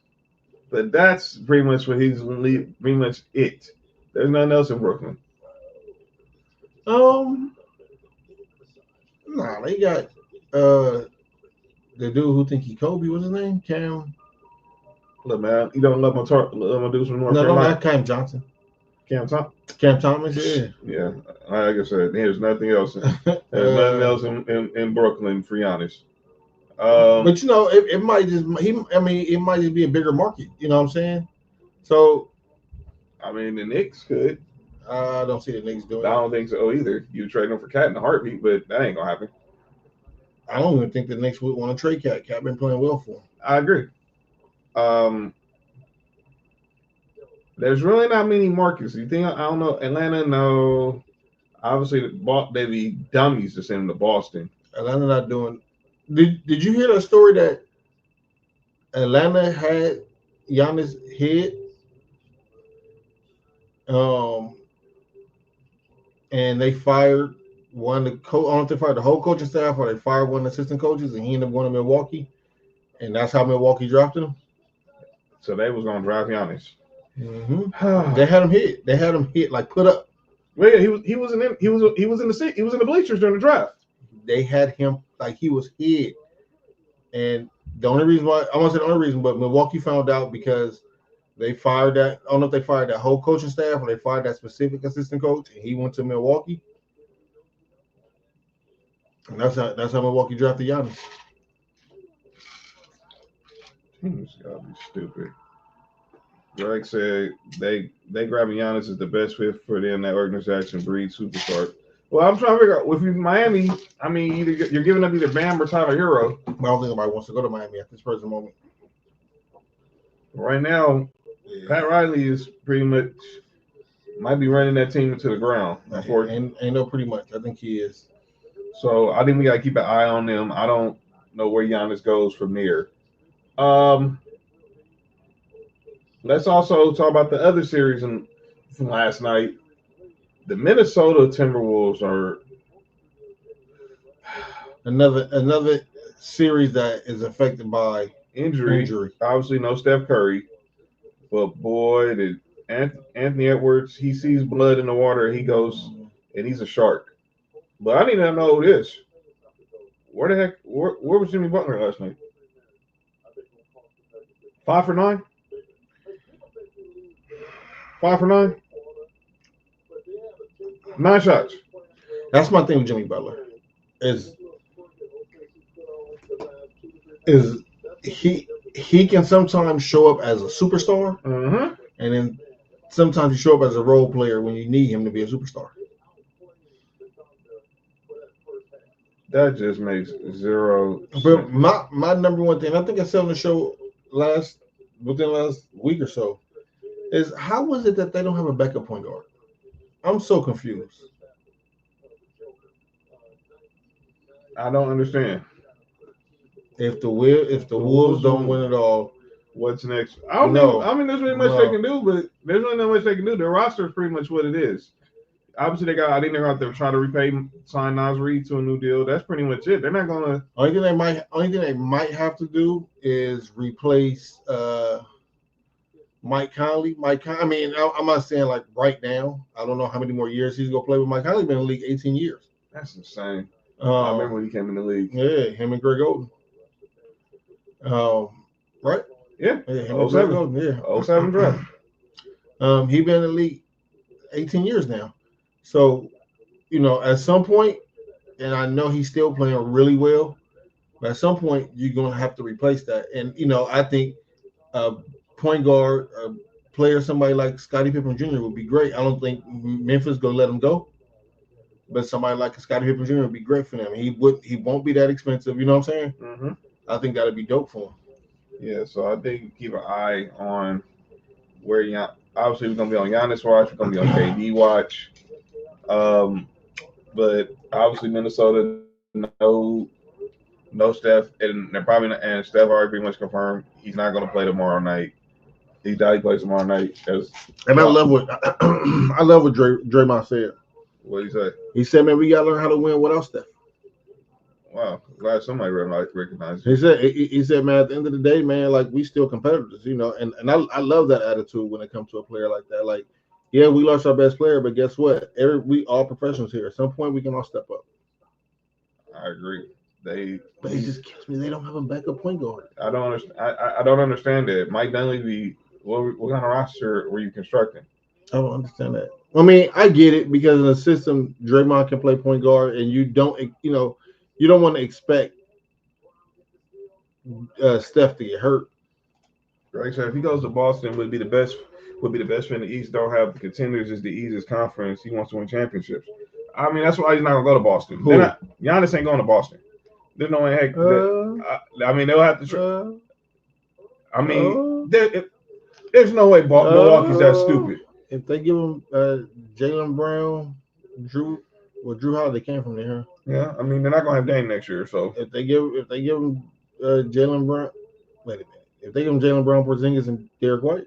But that's pretty much what he's pretty much it. There's nothing else in Brooklyn. Nah, they got the dude who think he Kobe. What's his name? Cam. Look, man, you don't love my dudes from North Carolina. No, not Cam Johnson. Cam Thomas. Yeah. Yeah. Like I said, there's nothing else. There's nothing else in Brooklyn for Giannis. But you know, it might just it might just be a bigger market. You know what I'm saying? So, I mean, the Knicks could. I don't see the Knicks doing it. I don't think so either. You trade them for Cat in a heartbeat, but that ain't gonna happen. I don't even think the Knicks would want to trade Cat. Cat been playing well for him. I agree. There's really not many markets. You think I don't know Atlanta? No. Obviously, they'd be dummies to send them to Boston. Atlanta not doing. Did you hear that story that Atlanta had Giannis hit? And they fired one of the coach. I don't know if they fired the whole coaching staff or they fired one of the assistant coaches, and he ended up going to Milwaukee, and that's how Milwaukee drafted him. So they was gonna draft Giannis. Mm-hmm. They had him hit. They had him hit like put up. Well, yeah, he was in the bleachers during the draft. They had him like he was hit, and the only reason why I won't say the only reason, but Milwaukee found out because they fired that. I don't know if they fired that whole coaching staff or they fired that specific assistant coach, and he went to Milwaukee. And that's how Milwaukee drafted Giannis. Team's gotta be stupid. Greg said they grabbing Giannis is the best fit for them. That organization breeds superstars. Well, I'm trying to figure out if you're Miami. I mean, either you're giving up either Bam or Tyler Hero. I don't think anybody wants to go to Miami at this present moment. Right now, Pat Riley is pretty much might be running that team into the ground. Ain't no pretty much. I think he is. So I think we gotta keep an eye on them. I don't know where Giannis goes from there. Let's also talk about the other series from last night. The Minnesota Timberwolves are another series that is affected by injury. Obviously, no Steph Curry, but boy, did Anthony Edwards. He sees blood in the water. He goes and he's a shark. But I need to know this. Where the heck? Where was Jimmy Butler last night? 5 for 9. 5 for 9. 9 shots. That's my thing with Jimmy Butler. Is he can sometimes show up as a superstar, and then sometimes he show up as a role player when you need him to be a superstar. That just makes zero sense. But my number one thing, I think I said on the show within the last week or so, is how is it that they don't have a backup point guard? I'm so confused. I don't understand. If the Wolves don't win it all, what's next? I don't know. I mean, there's really much they can do, but there's really not much they can do. Their roster is pretty much what it is. Obviously, I think they're out there trying to sign Naz Reid to a new deal. That's pretty much it. They're not gonna. Only thing they might have to do is replace Mike Conley. I mean, I'm not saying like right now. I don't know how many more years he's gonna play with Mike Conley. Been in the league 18 years. That's insane. I remember when he came in the league. Yeah, him and Greg Oden. Right? Yeah. Him and Greg Oden. Yeah. 07 draft. He been in the league 18 years now. So, at some point, and I know he's still playing really well, but at some point you're gonna have to replace that. And I think a point guard, a player, somebody like Scottie Pippen Jr. would be great. I don't think Memphis gonna let him go, but somebody like Scottie Pippen Jr. would be great for them. He won't be that expensive. You know what I'm saying? Mm-hmm. I think that'd be dope for him. Yeah, so I think keep an eye on where obviously we're gonna be on Giannis watch, we're gonna be on KD watch. But obviously Minnesota no Steph, and they're probably not, and Steph already pretty much confirmed he's not gonna play tomorrow night. He plays tomorrow night. And I love what Draymond said. What did he say? He said, "Man, we gotta learn how to win without Steph." Wow, glad somebody recognized it. He said, "Man, at the end of the day, man, like we still competitors, and I love that attitude when it comes to a player like that. Like, yeah, we lost our best player, but guess what? We all professionals here. At some point, we can all step up." I agree. But it just kills me. They don't have a backup point guard. I don't understand. I don't understand that. Mike Dunleavy, what kind of roster were you constructing? I don't understand that. I mean, I get it because in the system, Draymond can play point guard, and you don't want to expect Steph to get hurt. Right. So if he goes to Boston, would be the best fit in the East. Don't have the contenders. Is the easiest conference. He wants to win championships. I mean, that's why he's not gonna go to Boston. Giannis ain't going to Boston. There's no way. Heck, I mean, they'll have to. I mean, there's no way Milwaukee's that stupid. If they give him Jaylen Brown, Drew Holiday came from there. Yeah, I mean, they're not gonna have Dame next year. So if they give him Jaylen Brown, wait a minute. If they give him Jaylen Brown, Porzingis, and Derek White.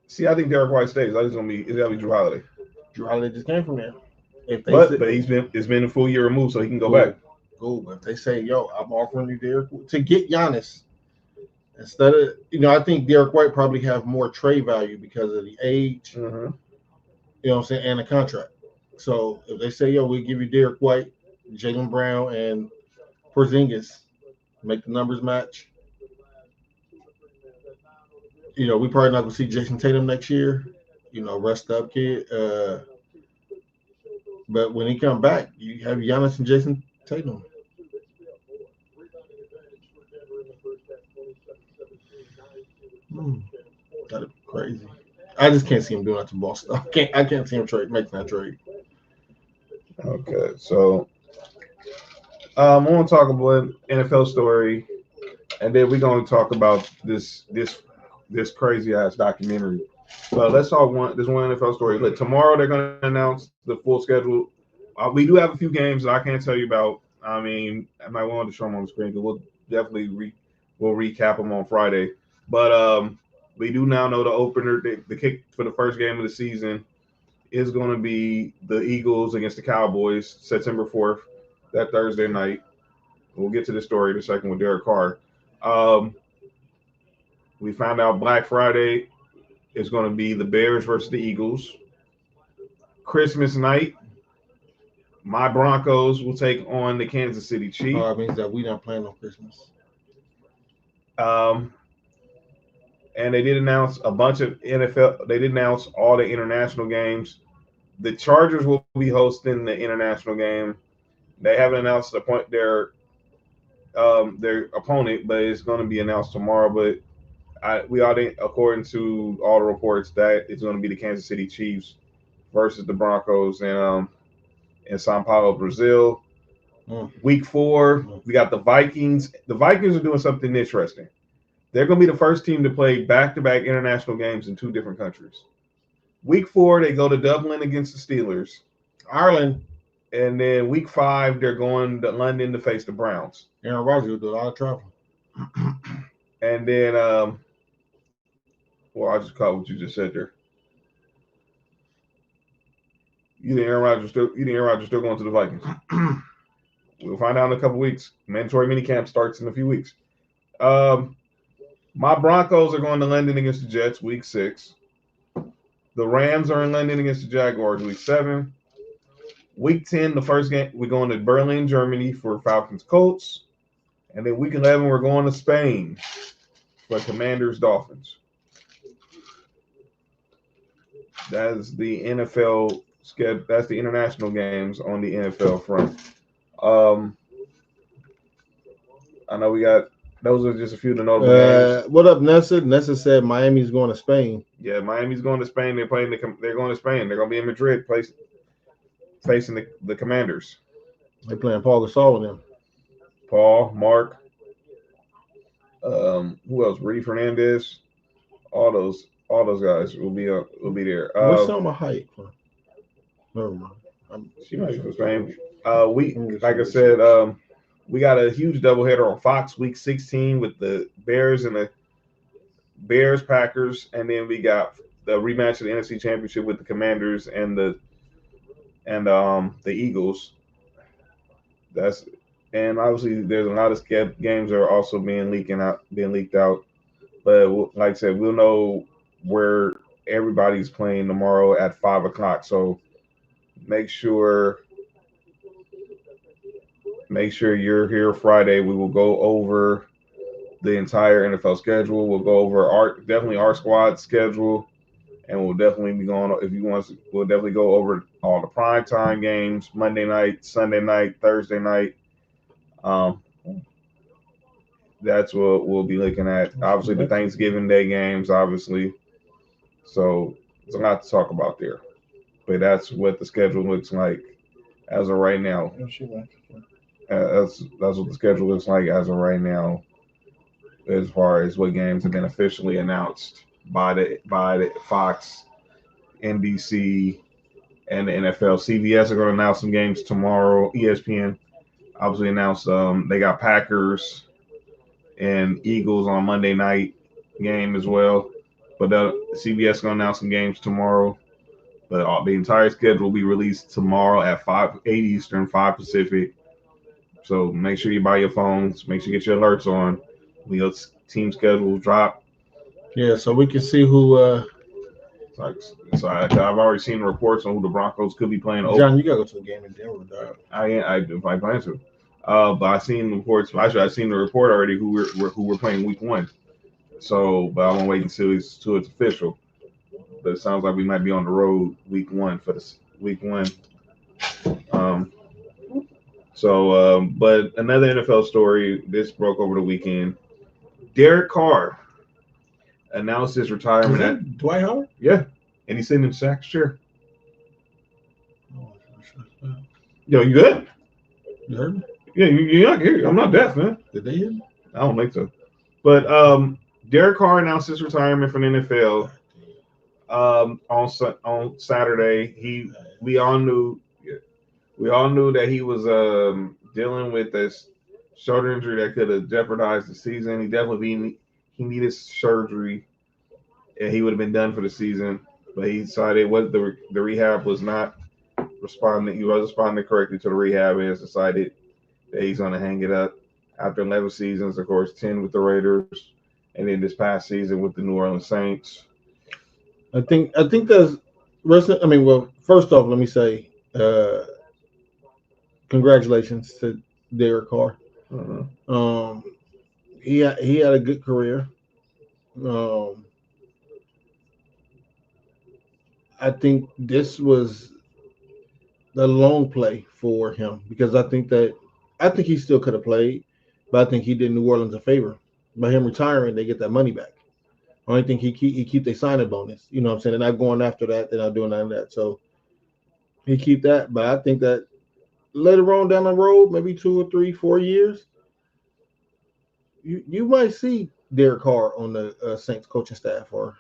See, I think Derek White stays. It's gotta be Drew Holiday. Drew Holiday just came from there. But it's been a full year removed, so he can go back. Cool, but if they say, "Yo, I'm offering you Derek to get Giannis," instead of I think Derek White probably have more trade value because of the age, mm-hmm. You know what I'm saying, and the contract. So if they say, "Yo, we give you Derek White, Jaylen Brown, and Porzingis," make the numbers match. We probably not gonna see Jason Tatum next year. Rest up, kid. But when he come back, you have Giannis and Jason Tatum. That'd be crazy. I just can't see him doing that to Boston. I can't see him making that trade. Okay, so I want to talk about NFL story, and then we're going to talk about this crazy ass documentary. But let's talk this one NFL story. Look, tomorrow they're going to announce the full schedule. We do have a few games that I can't tell you about. I mean, I might want to show them on the screen, but we'll definitely we'll recap them on Friday. But we do now know the opener, the kick for the first game of the season is going to be the Eagles against the Cowboys, September 4th, that Thursday night. We'll get to the story in a second with Derek Carr. We found out Black Friday is going to be the Bears versus the Eagles. Christmas night, my Broncos will take on the Kansas City Chiefs. That means that we not playing on Christmas. And they did announce a bunch of NFL. They did announce all the international games. The Chargers will be hosting the international game. They haven't announced their opponent, but it's going to be announced tomorrow. But we already, according to all the reports, that it's going to be the Kansas City Chiefs versus the Broncos in Sao Paulo, Brazil. Week 4, we got the Vikings. The Vikings are doing something interesting. They're going to be the first team to play back-to-back international games in 2 different countries. Week 4, they go to Dublin against the Steelers, Ireland, and then week 5, they're going to London to face the Browns. Aaron Rodgers will do a lot of travel. And then, well, I just caught what you just said there. You think Aaron Rodgers still going to the Vikings? We'll find out in a couple weeks. Mandatory minicamp starts in a few weeks. My Broncos are going to London against the Jets week 6. The Rams are in London against the Jaguars week 7. Week 10, the first game, we're going to Berlin, Germany for Falcons Colts. And then week 11, we're going to Spain for Commanders Dolphins. That is the NFL schedule. That's the international games on the NFL front. I know we got those are just a few of the notable games. What up, Nessa? Nessa said Miami's going to Spain. Yeah, Miami's going to Spain. They're going to Spain. They're going to be in Madrid, facing the Commanders. They're playing Paul Gasol with them. Paul, Mark, who else? Rudy Fernandez. All those guys will be there. What's on my height? Never mind. She might be from Spain. Like I said, we got a huge doubleheader on Fox week 16 with the Bears and the Packers, and then we got the rematch of the NFC Championship with the Commanders and the Eagles. And obviously there's a lot of games that are also being leaked out. But like I said, we'll know where everybody's playing tomorrow at 5:00. So make sure you're here Friday. We will go over the entire NFL schedule. We'll go over our squad schedule, and we'll definitely be going. If you want, we'll definitely go over all the primetime games: Monday night, Sunday night, Thursday night. That's what we'll be looking at. Obviously, the Thanksgiving Day games, obviously. So there's a lot to talk about there. But that's what the schedule looks like as of right now. That's what the schedule looks like as of right now, as far as what games have been officially announced by the Fox, NBC, and the NFL. CBS are going to announce some games tomorrow. ESPN obviously announced they got Packers and Eagles on Monday night game as well. But CBS is going to announce some games tomorrow. But the entire schedule will be released tomorrow at 8 Eastern, 5 Pacific. So make sure you buy your phones. Make sure you get your alerts on when your team schedules drop. Yeah, so we can see who. I've already seen reports on who the Broncos could be playing. John, you gotta go to a game in Denver, dog. I plan to. But I've seen reports. Actually, I've seen the report already who we're playing week 1. So, but I won't wait until it's official. But it sounds like we might be on the road week 1 for this week 1. But another NFL story. This broke over the weekend. Derek Carr announced his retirement. Is that Dwight Howard? Yeah, and he's sitting in Shaq's chair. Yo, you good? You heard me? Yeah, you're not here. I'm not deaf, man. Did they hear me? I don't think so. But Derek Carr announced his retirement from the NFL on Saturday. We all knew that he was dealing with this shoulder injury that could have jeopardized the season. He needed surgery, and he would have been done for the season. But he decided the rehab was not responding. He was responding correctly to the rehab, and has decided that he's going to hang it up after 11 seasons. Of course, 10 with the Raiders, and then this past season with the New Orleans Saints. I think that's. I mean, well, first off, let me say, congratulations to Derek Carr. Uh-huh. He had a good career. I think this was the long play for him because I think he still could have played, but I think he did New Orleans a favor. By him retiring, they get that money back. Only thing he keep their signing bonus. You know what I'm saying? They're not going after that. They're not doing none of that. So he keep that. But I think that later on down the road, maybe 2 or 3, 4 years, you might see Derek Carr on the Saints coaching staff or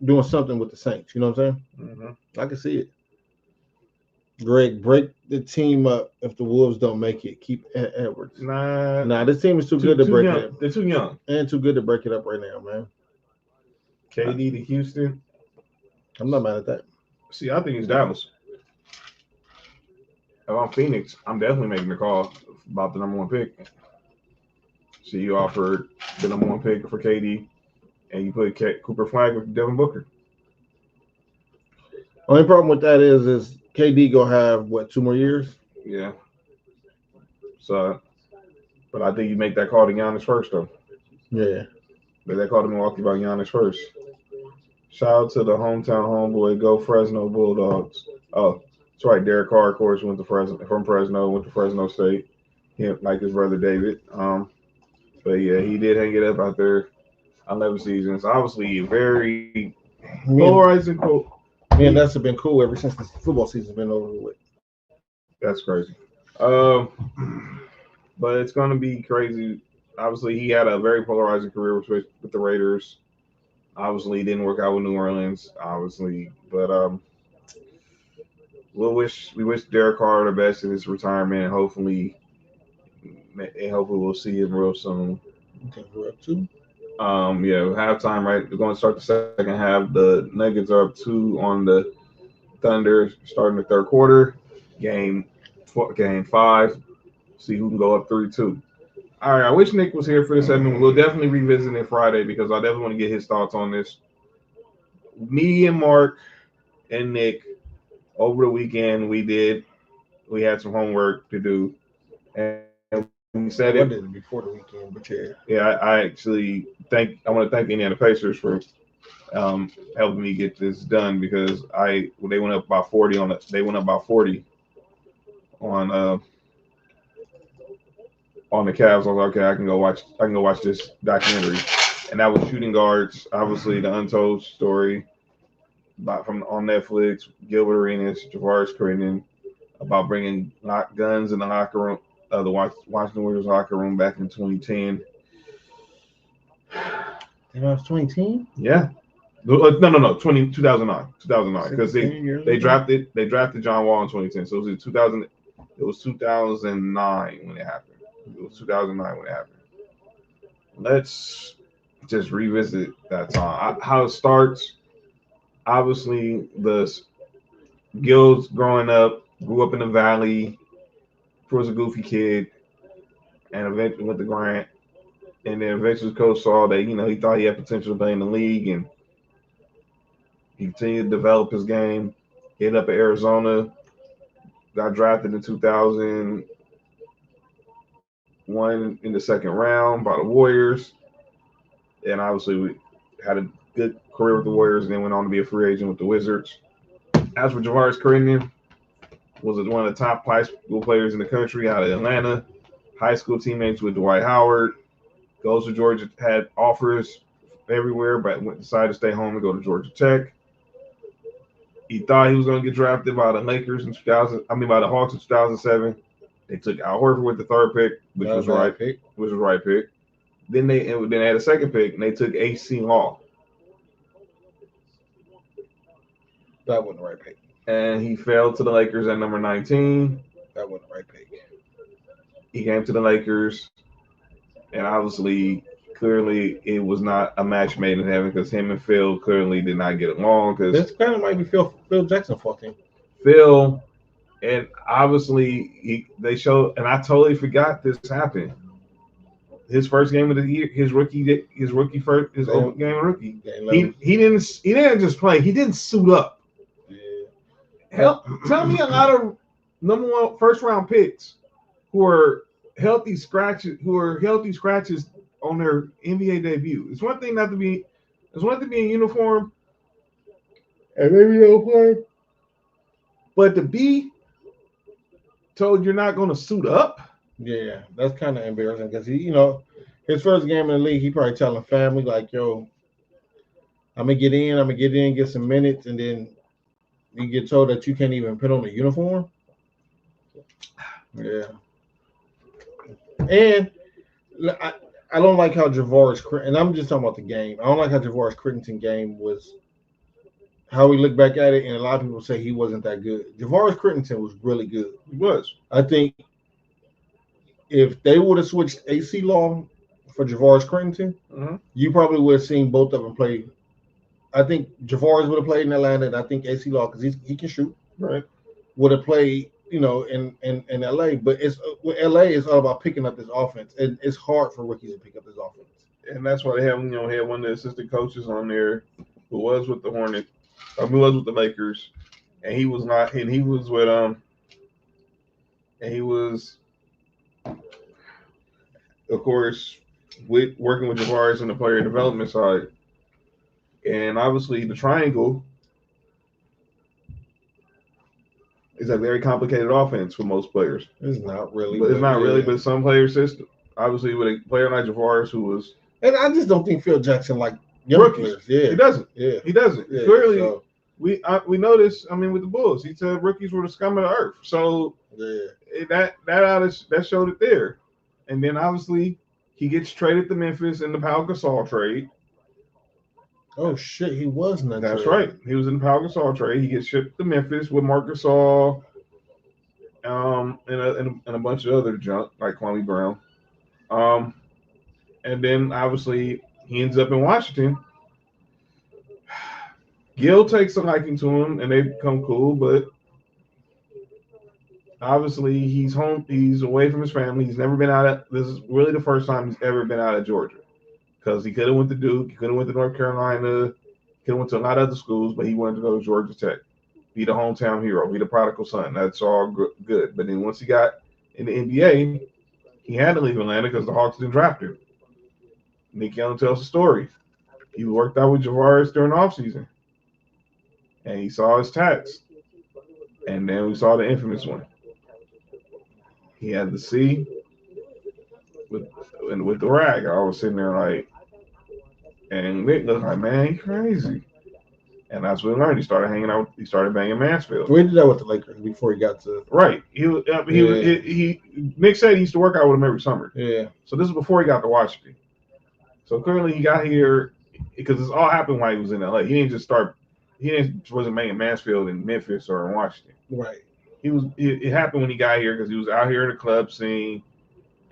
doing something with the Saints. You know what I'm saying? Mm-hmm. I can see it. Greg, break the team up if the Wolves don't make it. Keep Edwards. Nah, this team is too good to break it up. They're too young. And too good to break it up right now, man. KD to Houston. I'm not mad at that. See, I think it's Dallas. If I'm Phoenix, I'm definitely making the call about the number 1 pick. So you offered the number 1 pick for KD, and you put Cooper Flag with Devin Booker. Only problem with that is KD gonna have what 2 more years? Yeah. So, but I think you make that call to Giannis first, though. Yeah. But that call to Milwaukee about Giannis first. Shout out to the hometown homeboy, go Fresno Bulldogs. Oh, that's right. Derek Carr, of course, went to Fresno from Fresno, went to Fresno State. Him like his brother David. But yeah, he did hang it up out there 11 seasons. Obviously, very Me and polarizing quote. me and that's have been cool ever since the football season's been over with. That's crazy. Um, but it's going to be crazy. Obviously, he had a very polarizing career with the Raiders. Obviously, it didn't work out with New Orleans. Obviously, but we wish Derek Carr the best in his retirement. Hopefully we'll see him real soon. Okay, we're up to. Yeah, halftime, right? We're going to start the second half. The Nuggets are up 2 on the Thunder starting the third quarter. Game 5. See who can go up 3-2. All right, I wish Nick was here for this segment. We'll definitely revisit it Friday because I definitely want to get his thoughts on this. Me and Mark and Nick over the weekend we had some homework to do, and we said it. I did it before the weekend, but yeah. Yeah, I want to thank the Indiana Pacers for helping me get this done because they went up by 40 on the Cavs. I was like, okay, I can go watch this documentary, and that was Shooting Guards. Obviously, the untold story from on Netflix. Gilbert Arenas, Javaris Crittenton about bringing guns in the locker room, the Washington Wizards locker room back in 2010. That was 2010? Yeah. No, 2009, because they drafted John Wall in 2010, so it was 2009 when it happened. Let's just revisit that time. How it starts. Obviously, the Gil's grew up in the valley. Was a goofy kid, and eventually went to Grant. And then eventually, coach saw that he thought he had potential to play in the league, and he continued to develop his game. He ended up at Arizona, got drafted in 2001 in the second round by the Warriors, and obviously we had a good career with the Warriors, and then went on to be a free agent with the Wizards. As for Javaris Crittenton, was one of the top high school players in the country out of Atlanta. High school teammates with Dwight Howard. Goes to Georgia, had offers everywhere, but decided to stay home and go to Georgia Tech. He thought he was going to get drafted by the Lakers in by the Hawks in 2007. They took Al Horford with the third pick, which was right pick. Then they had a second pick, and they took AC Law. That wasn't the right pick. And he fell to the Lakers at number 19. That wasn't the right pick. He came to the Lakers, and obviously, clearly, it was not a match made in heaven because him and Phil clearly did not get along. Because this kind of might be Phil Jackson faulting. Phil, and obviously they showed, and I totally forgot this happened. His first game of the year, his own game of rookie. He didn't just play. He didn't suit up. Yeah. Tell me a lot of number 1 first round picks who are healthy scratches on their NBA debut. It's one thing to be in uniform and maybe they'll play, but to be told you're not going to suit up. Yeah, that's kind of embarrassing because his first game in the league, he probably telling family like, "Yo, I'm gonna get in, get some minutes, and then you get told that you can't even put on a uniform." Yeah, and I don't like how Javaris, and I'm just talking about the game. I don't like how Javaris Crittenton game was. How we look back at it, and a lot of people say he wasn't that good. Javaris Crittenton was really good. He was. I think if they would have switched AC Law for Javaris Crittenton, you probably would have seen both of them play. I think Javaris would have played in Atlanta, and I think AC Law, because he can shoot, right, would have played, in LA. But with LA, it's all about picking up this offense, and it's hard for rookies to pick up this offense. And that's why they have one of the assistant coaches on there who was with the Hornets, who was with the Lakers, and he was not, and he was with and he was, of course, with working with Javaris on the player development side, and obviously the triangle is a very complicated offense for most players. It's not really, but it's not really. But some players' system, obviously, with a player like Javaris, who was, and I just don't think Phil Jackson like young rookies. Players. Yeah, he doesn't. Yeah, he doesn't. Yeah. Clearly, so, we noticed. I mean, with the Bulls, he said rookies were the scum of the earth. So yeah, that showed it there. And then obviously he gets traded to Memphis in the Pau Gasol trade. Oh shit, he was not. That's right. He was in the Pau Gasol trade. He gets shipped to Memphis with Marc Gasol, and a bunch of other junk like Kwame Brown. And then obviously he ends up in Washington. Gil takes a liking to him, and they become cool. But obviously he's home. He's away from his family. He's never been out of. This is really the first time he's ever been out of Georgia, because he could have went to Duke. He could have went to North Carolina. He could have went to a lot of other schools, but he wanted to go to Georgia Tech. Be the hometown hero. Be the prodigal son. That's all good. But then once he got in the NBA, he had to leave Atlanta because the Hawks didn't draft him. Nick Young tells the story. He worked out with Javaris during the offseason, and he saw his tats. And then we saw the infamous one. He had the C with the rag. I was sitting there like, and Nick was like, man, he's crazy. And that's what we learned. He started hanging out. He started banging Mansfield. We did that with the Lakers before he got to right. Nick said he used to work out with him every summer. Yeah. So this is before he got to Washington. So clearly he got here because this all happened while he was in LA. He didn't just start. Wasn't banging Mansfield in Memphis or in Washington. Right. It happened when he got here because he was out here in the club scene,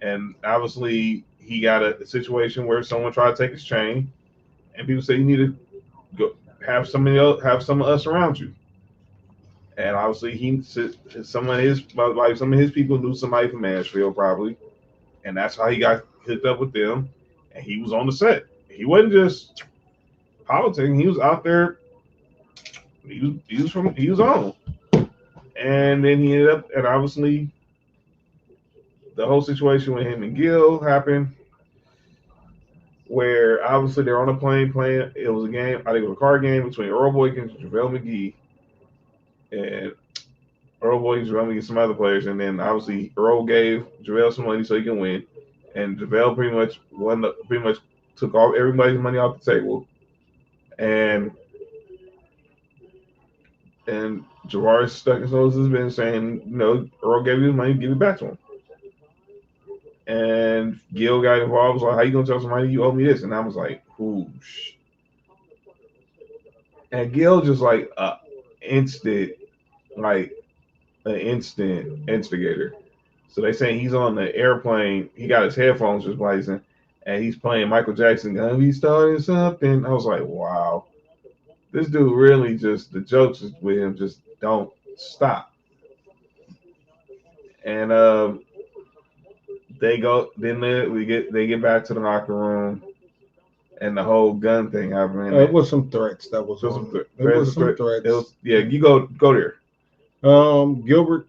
and obviously he got a situation where someone tried to take his chain, and people say you need to go have some of us around you. And obviously some of his people knew somebody from Nashville probably, and that's how he got hooked up with them. And he was on the set. He wasn't just politicking. He was out there. He was on. And then he ended up, and obviously the whole situation with him and Gil happened, where obviously they're on a plane playing. It was a game, I think it was a card game between Earl Boykins and JaVale McGee. And Earl Boykins, JaVale McGee, some other players. And then obviously Earl gave JaVale some money so he can win. And JaVale pretty much took everybody's money off the table. And Javaris stuck his nose has been saying, Earl gave you his money, give it back to him. And Gil got involved. Was like, how you gonna tell somebody you owe me this? And I was like, whoosh. And Gil just like an instant instigator. So they saying he's on the airplane. He got his headphones just blazing, and he's playing Michael Jackson. Gonna be starting something. I was like, wow, this dude really just the jokes with him just don't stop. And they go. Then they get back to the locker room, and the whole gun thing happened. It was some threats. That was some threats. It was, yeah, you go there. Gilbert,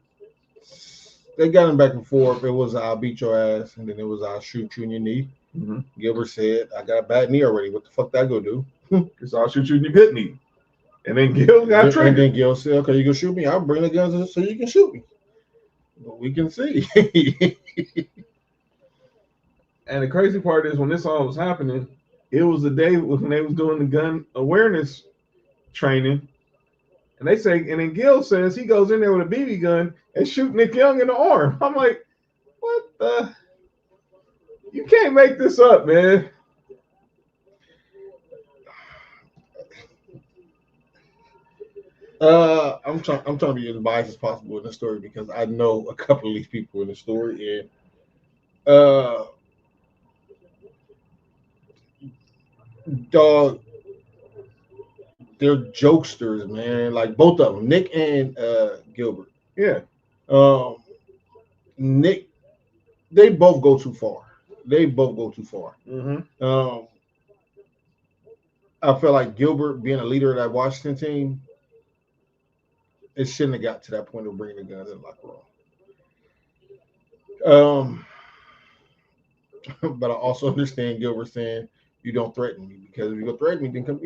they got him back and forth. It was I'll beat your ass, and then it was I'll shoot you in your knee. Mm-hmm. Gilbert said, I got a bad knee already. What the fuck that go do? Because I'll shoot you in your good knee. And then Gil got triggered. And then Gil said, okay, you can shoot me. I'll bring the guns so you can shoot me. But we can see. And the crazy part is when this all was happening, it was the day when they was doing the gun awareness training. And they say, and then Gil says he goes in there with a BB gun and shoot Nick Young in the arm. I'm like, what the? You can't make this up, man. I'm trying to be as biased as possible in the story because I know a couple of these people in the story, and dog, they're jokesters, man. Like both of them, Nick and Gilbert. Yeah. Nick, they both go too far. Mm-hmm. I feel like Gilbert being a leader of that Washington team, it shouldn't have got to that point of bringing the guns in the locker room. But I also understand Gilbert saying you don't threaten me, because if you go threaten me, then come,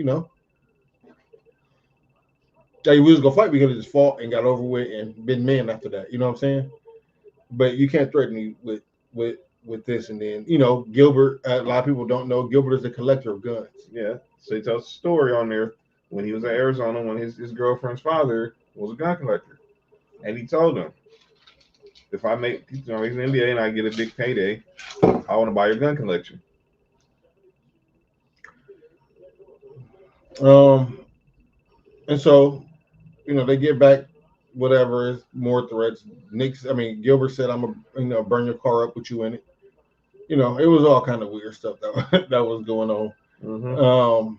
like we was gonna fight, we could have just fought and got over with and been men after that. You know what I'm saying? But you can't threaten me with this. And then Gilbert. A lot of people don't know Gilbert is a collector of guns. Yeah. So he tells a story on there when he was in Arizona when his girlfriend's father was a gun collector, and he told him, if I make he's in the NBA and I get a big payday, I want to buy your gun collection. And so they get back. Whatever is more threats. Gilbert said, "I'm gonna burn your car up with you in it." It was all kind of weird stuff that that was going on. Mm-hmm.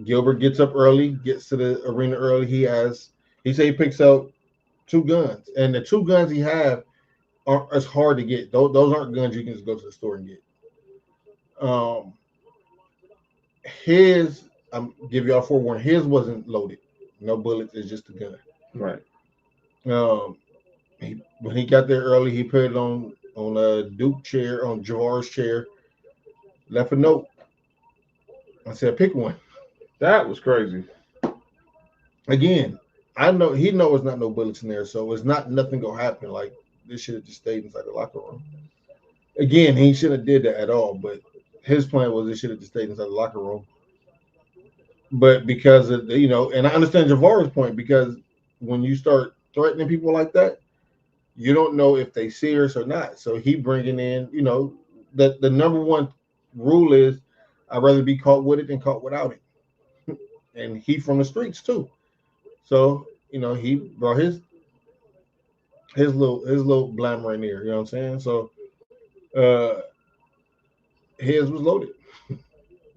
Gilbert gets up early, gets to the arena early. He said he picks out 2 guns, and the 2 guns he have it's hard to get. Those aren't guns you can just go to the store and get. I'm give y'all forewarning. His wasn't loaded, no bullets. It's just a gun. Right. When he got there early, he put it on a Duke chair, on Javar's chair. Left a note. I said, pick one. That was crazy. Again, I know he knows it's not no bullets in there, so it's not nothing gonna happen. Like, this should have just stayed inside the locker room. Again, he shouldn't have did that at all. But his plan was it should have just stayed inside the locker room. But because of and I understand Javar's point, because when you start threatening people like that, you don't know if they serious or not. So he bringing in, that the number one rule is I'd rather be caught with it than caught without it. And he from the streets too. So, he brought his little blam right there, you know what I'm saying? So his was loaded.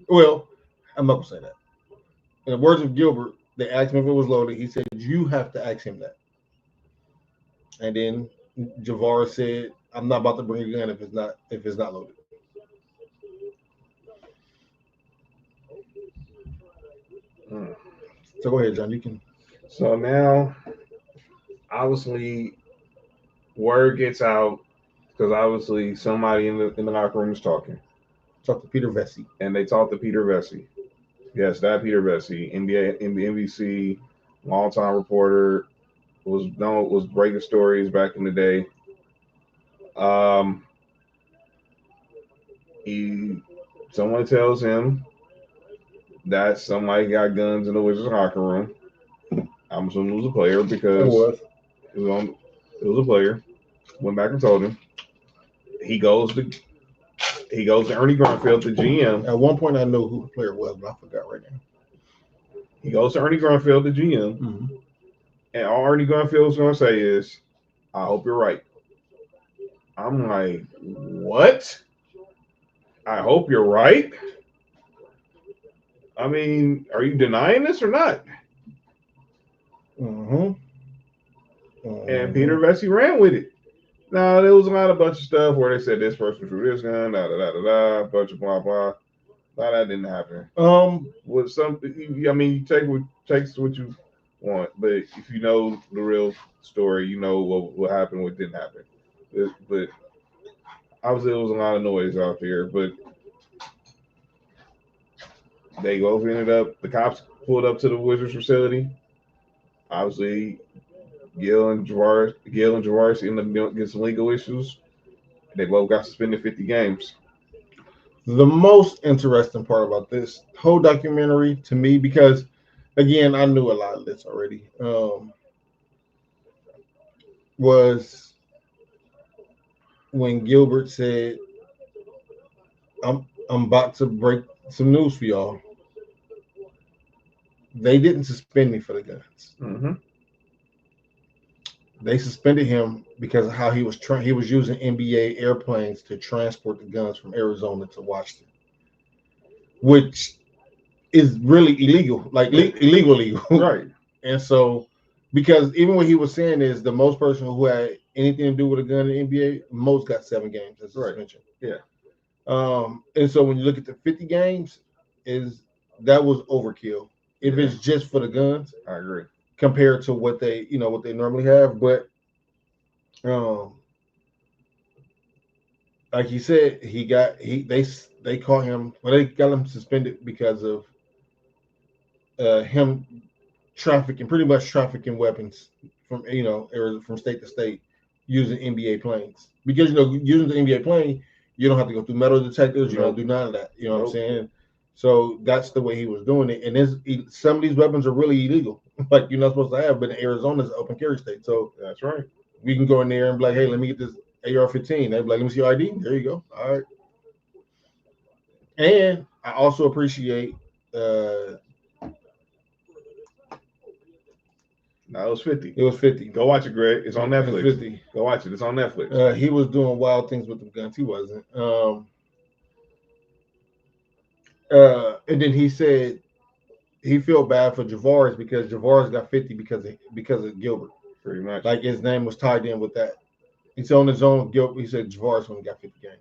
Well, I'm not gonna say that. In the words of Gilbert, they asked him if it was loaded. He said, you have to ask him that. And then Javar said, I'm not about to bring a gun if it's not loaded. So go ahead, John. You can. So now, obviously, word gets out because obviously somebody in the locker room is talking. Talk to Peter Vesey. And they talked to Peter Vesey. Yes, that Peter Vesey, NBA, NBC, longtime reporter, was breaking stories back in the day. Someone tells him that somebody got guns in the Wizards locker room. I'm assuming it was a player because it was a player. Went back and told him. He goes to Ernie Grunfeld, the GM. At one point, I knew who the player was, but I forgot right now. He goes to Ernie Grunfeld, the GM, and all Ernie Grunfeld was going to say is, "I hope you're right." I'm like, "What? I hope you're right." I mean, are you denying this or not? And Peter Vesey ran with it. Now, there was a bunch of stuff where they said this person threw this gun, a bunch of blah blah. No, that didn't happen. With something, you take what you want, but if you know the real story, you know what happened, what didn't happen. But obviously, there was a lot of noise out there. But they both ended up. The cops pulled up to the Wizards facility. Obviously, Gil and Javar ended up getting some legal issues. They both got suspended 50 games. The most interesting part about this whole documentary to me, because again, I knew a lot of this already, was when Gilbert said, I'm about to break some news for y'all. They didn't suspend me for the guns. They suspended him because of how he was using NBA airplanes to transport the guns from Arizona to Washington, which is really illegal, like illegal. Right. And so, because even what he was saying is the most person who had anything to do with a gun in the NBA, most got 7 games as suspension. Yeah. And so when you look at the 50 games, that was overkill. If it's just for the guns, I agree. compared to what they normally have. But um, like he said, they caught him. Well, they got him suspended because of him pretty much trafficking weapons from from state to state using NBA planes. Because using the NBA plane, you don't have to go through metal detectors. You don't do none of that. You know what I'm saying? So that's the way he was doing it. And some of these weapons are really illegal, like you're not supposed to have. But Arizona's an open carry state, so that's right. We can go in there and be like, hey, let me get this AR-15. They'd be like, let me see your ID. There you go. All right. And I also appreciate. No, it was 50. It was 50. Go watch it, Greg. It's on Netflix. It's 50. Go watch it. It's on Netflix. He was doing wild things with the guns. He wasn't. And then he said he felt bad for Javaris because Javaris got 50 because of Gilbert. Pretty much. Like his name was tied in with that. He's on his own. He said Javaris only got 50 games.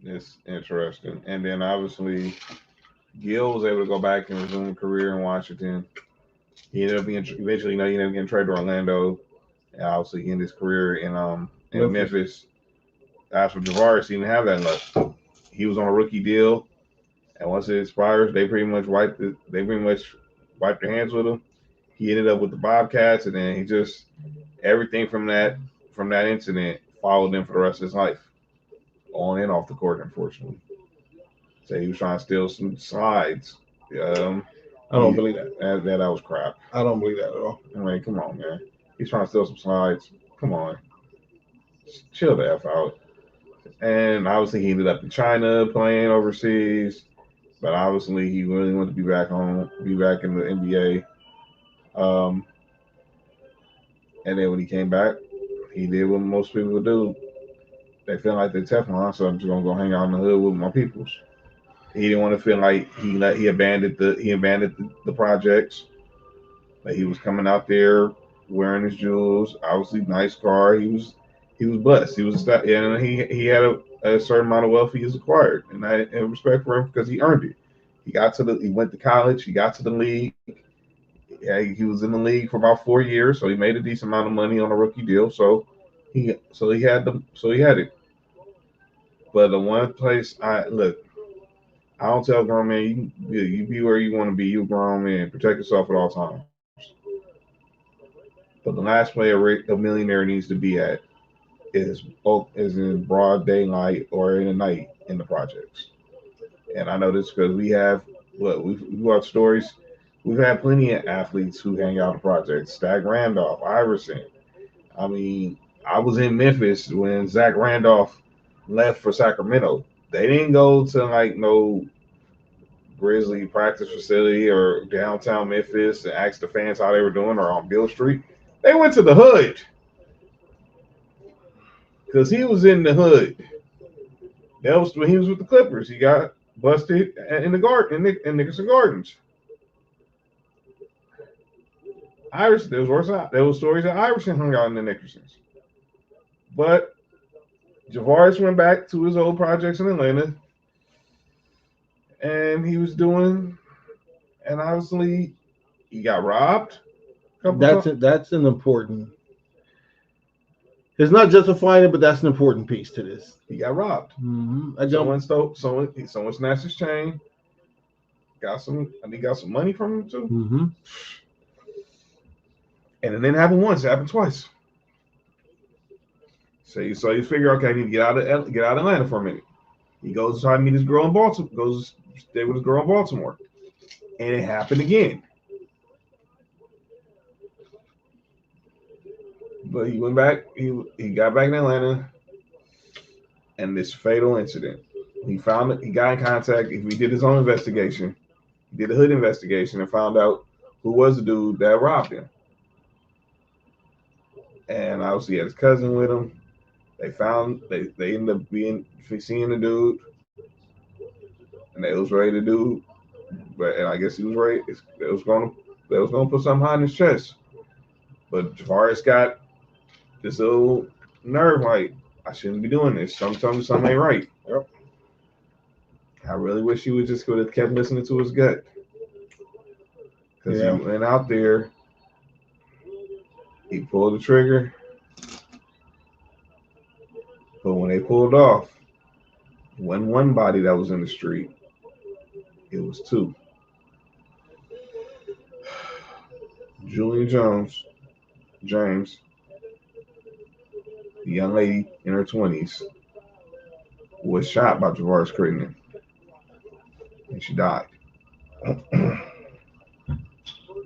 It's interesting. And then obviously Gil was able to go back and resume a career in Washington. He ended up being eventually, he ended up getting traded to Orlando. And obviously he ended his career in Memphis. As for Javaris, he didn't have that luck. He was on a rookie deal, and once it expires, they pretty much wiped their hands with him. He ended up with the Bobcats, and then he just everything from that incident followed him for the rest of his life, on and off the court, unfortunately. So he was trying to steal some slides. I don't believe that. That was crap. I don't believe that at all. I mean, come on, man. He's trying to steal some slides. Come on. Chill the F out. And obviously he ended up in China playing overseas. But obviously he really wanted to be back home, be back in the NBA. And then when he came back, he did what most people would do. They feel like they're Teflon, so I'm just gonna go hang out in the hood with my peoples. He didn't want to feel like he abandoned the projects. Like he was coming out there wearing his jewels, obviously nice car. He was blessed. He was and he had a certain amount of wealth he has acquired, and I have respect for him because he earned it. He went to college. He got to the league. Yeah, he was in the league for about 4 years, so he made a decent amount of money on a rookie deal. So he had it. But the one place I don't tell grown man you be where you want to be. You a grown man. Protect yourself at all times. But the last place a millionaire needs to be at is in broad daylight or in the night in the projects. And I know this because we have we've got stories. We've had plenty of athletes who hang out in projects. Zach Randolph, Iverson. I mean, I was in Memphis when Zach Randolph left for Sacramento. They didn't go to like no Grizzly practice facility or downtown Memphis and ask the fans how they were doing or on Beale Street. They went to the hood because he was in the hood. That was when he was with the Clippers. He got busted in the garden in Nickerson Gardens. Iverson, there was stories that Iverson hung out in the Nickersons. But Javaris went back to his old projects in Atlanta, and he was doing, and obviously he got robbed. That's an important. It's not justifying it, but that's an important piece to this. He got robbed. Mm-hmm. Someone snatched his chain. Got some money from him too. Mm-hmm. And it didn't happen once; it happened twice. So you figure, okay, I need to get out of Atlanta for a minute. He goes to try to meet his girl in Baltimore. Goes to stay with his girl in Baltimore, and it happened again. But he went back. He got back in Atlanta, and this fatal incident. He found it. He got in contact. He did his own investigation. He did a hood investigation and found out who was the dude that robbed him. And obviously he had his cousin with him. They ended up seeing the dude, and they was ready to do. And I guess he was ready. They was gonna put something behind his chest. But Javaris got this little nerve, like, I shouldn't be doing this. Something ain't right. Yep. I really wish he would just could have kept listening to his gut. Because Yeah. he went out there, he pulled the trigger, but when they pulled off, it wasn't one body that was in the street, it was two. Julian James, the young lady in her 20s, was shot by Javaris Crittenton, and she died.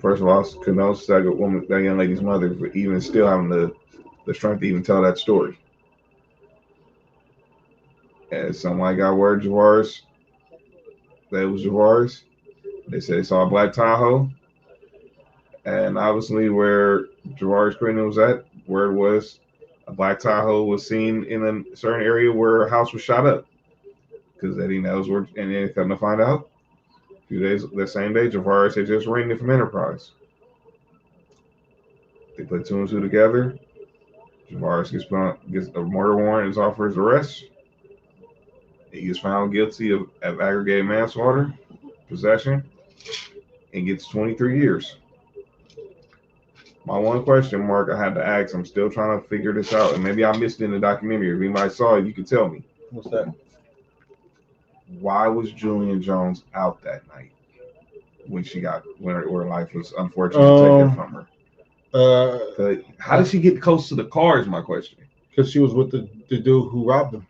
First of all, condolences to that young lady's mother for even still having the strength to even tell that story. And somebody got word Javaris, that it was Javaris. They said they saw a black Tahoe. And obviously where Javaris Crittenton was at, word was a black Tahoe was seen in a certain area where a house was shot up. Because Eddie knows where, and then come to find out, a few days, the same day, Javaris had just rented from Enterprise. They put two and two together. Javaris gets a murder warrant, is off for his arrest. He gets found guilty of aggravated manslaughter, possession, and gets 23 years. My one question mark I had to ask, I'm still trying to figure this out, and maybe I missed it in the documentary. If anybody saw it, you can tell me. What's that? Why was Julian Jones out that night when her life was unfortunately taken from her? How did she get close to the car is my question. Because she was with the dude who robbed him.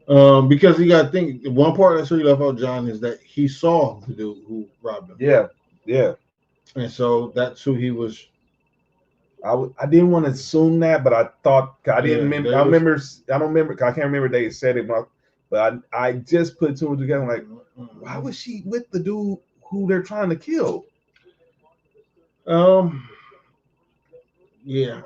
Because you got to think, one part that's really left out, John, is that he saw the dude who robbed him. Yeah. And so that's who he was. I didn't want to assume that, but I thought I didn't remember. I don't remember. I can't remember they said it, but I just put two and two together. Like, why was she with the dude who they're trying to kill? Yeah.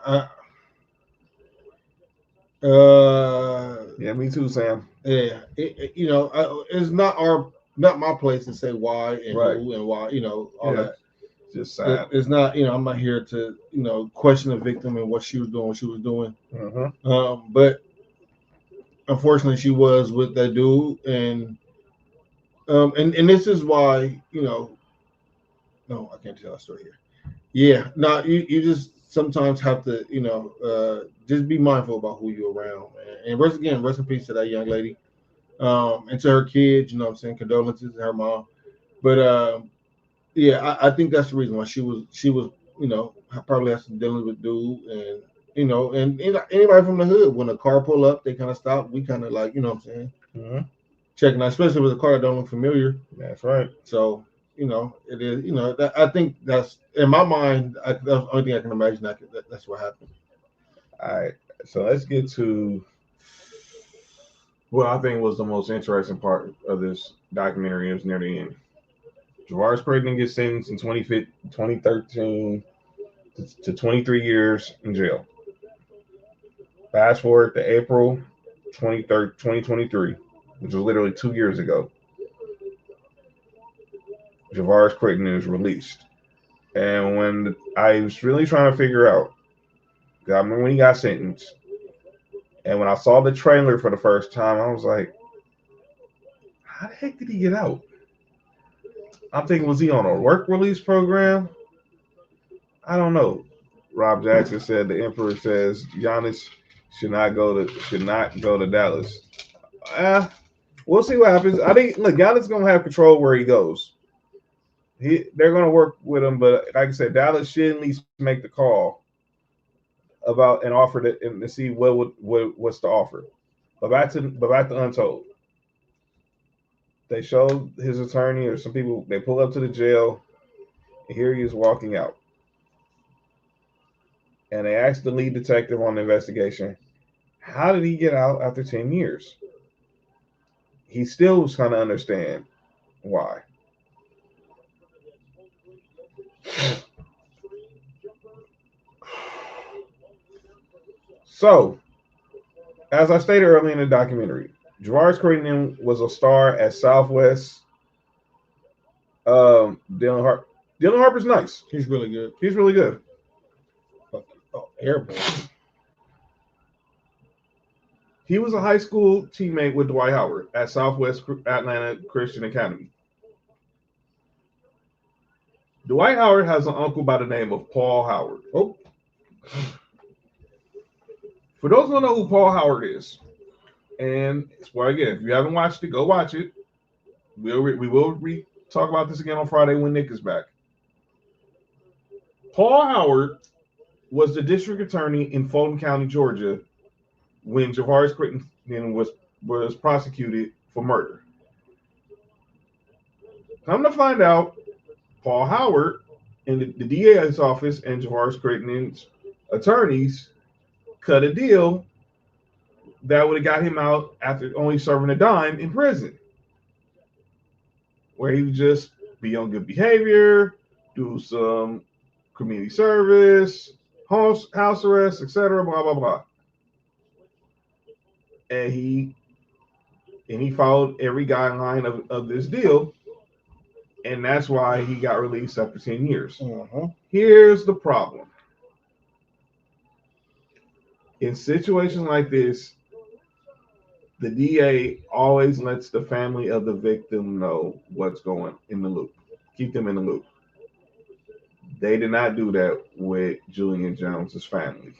Yeah, me too, Sam. Yeah. It's not my place to say why and who and why. All that. Just sad. It's not. I'm not here to question the victim and what she was doing. Mm-hmm. But unfortunately, she was with that dude, and this is why no, I can't tell that story here. Yeah, no, you just sometimes have to just be mindful about who you're around, and rest in peace to that young lady, and to her kids. You know what I'm saying? Condolences to her mom, but yeah, I think that's the reason why she was probably has some dealing with dude, and and anybody from the hood, when a car pull up, they kind of stop. We kind of like, what I'm saying, checking out, especially with a car that don't look familiar. That's right. So it is. I think that's in my mind. That's the only thing I can imagine. That's what happened. All right, so let's get to what I think was the most interesting part of this documentary. It was near the end. Javaris Crittenton gets sentenced in 2013 to 23 years in jail. Fast forward to April 23rd, 2023, which was literally 2 years ago. Javaris Crittenton is released. And when I was really trying to figure out, I remember when he got sentenced, and when I saw the trailer for the first time, I was like, how the heck did he get out? I'm thinking, was he on a work release program? I don't know. Rob Jackson said the Emperor says Giannis should not go to Dallas. We'll see what happens. I think Giannis gonna have control where he goes. They're gonna work with him, but like I said, Dallas should at least make the call about and offer it and to see what's the offer. But back to Untold. They showed his attorney or some people. They pull up to the jail, and here he is walking out. And they asked the lead detective on the investigation, how did he get out after 10 years? He still was trying to understand why. So, as I stated earlier in the documentary, Javaris Crittenton was a star at Southwest. Dylan Harper's nice. He's really good. He's really good. Airborne. He was a high school teammate with Dwight Howard at Southwest Atlanta Christian Academy. Dwight Howard has an uncle by the name of Paul Howard. Oh, for those who don't know who Paul Howard is, and well, again, if you haven't watched it, go watch it. We will talk about this again on Friday when Nick is back. Paul Howard was the district attorney in Fulton County, Georgia, when Javaris Crittenden was prosecuted for murder. Come to find out, Paul Howard and the DA's office and Javaris Crittenden's attorneys cut a deal that would have got him out after only serving a dime in prison, where he would just be on good behavior, do some community service, house arrest, etc., blah, blah, blah. And he followed every guideline of this deal, and that's why he got released after 10 years. Here's the problem. In situations like this, the DA always lets the family of the victim know what's going in the loop. Keep them in the loop. They did not do that with Julian James's family.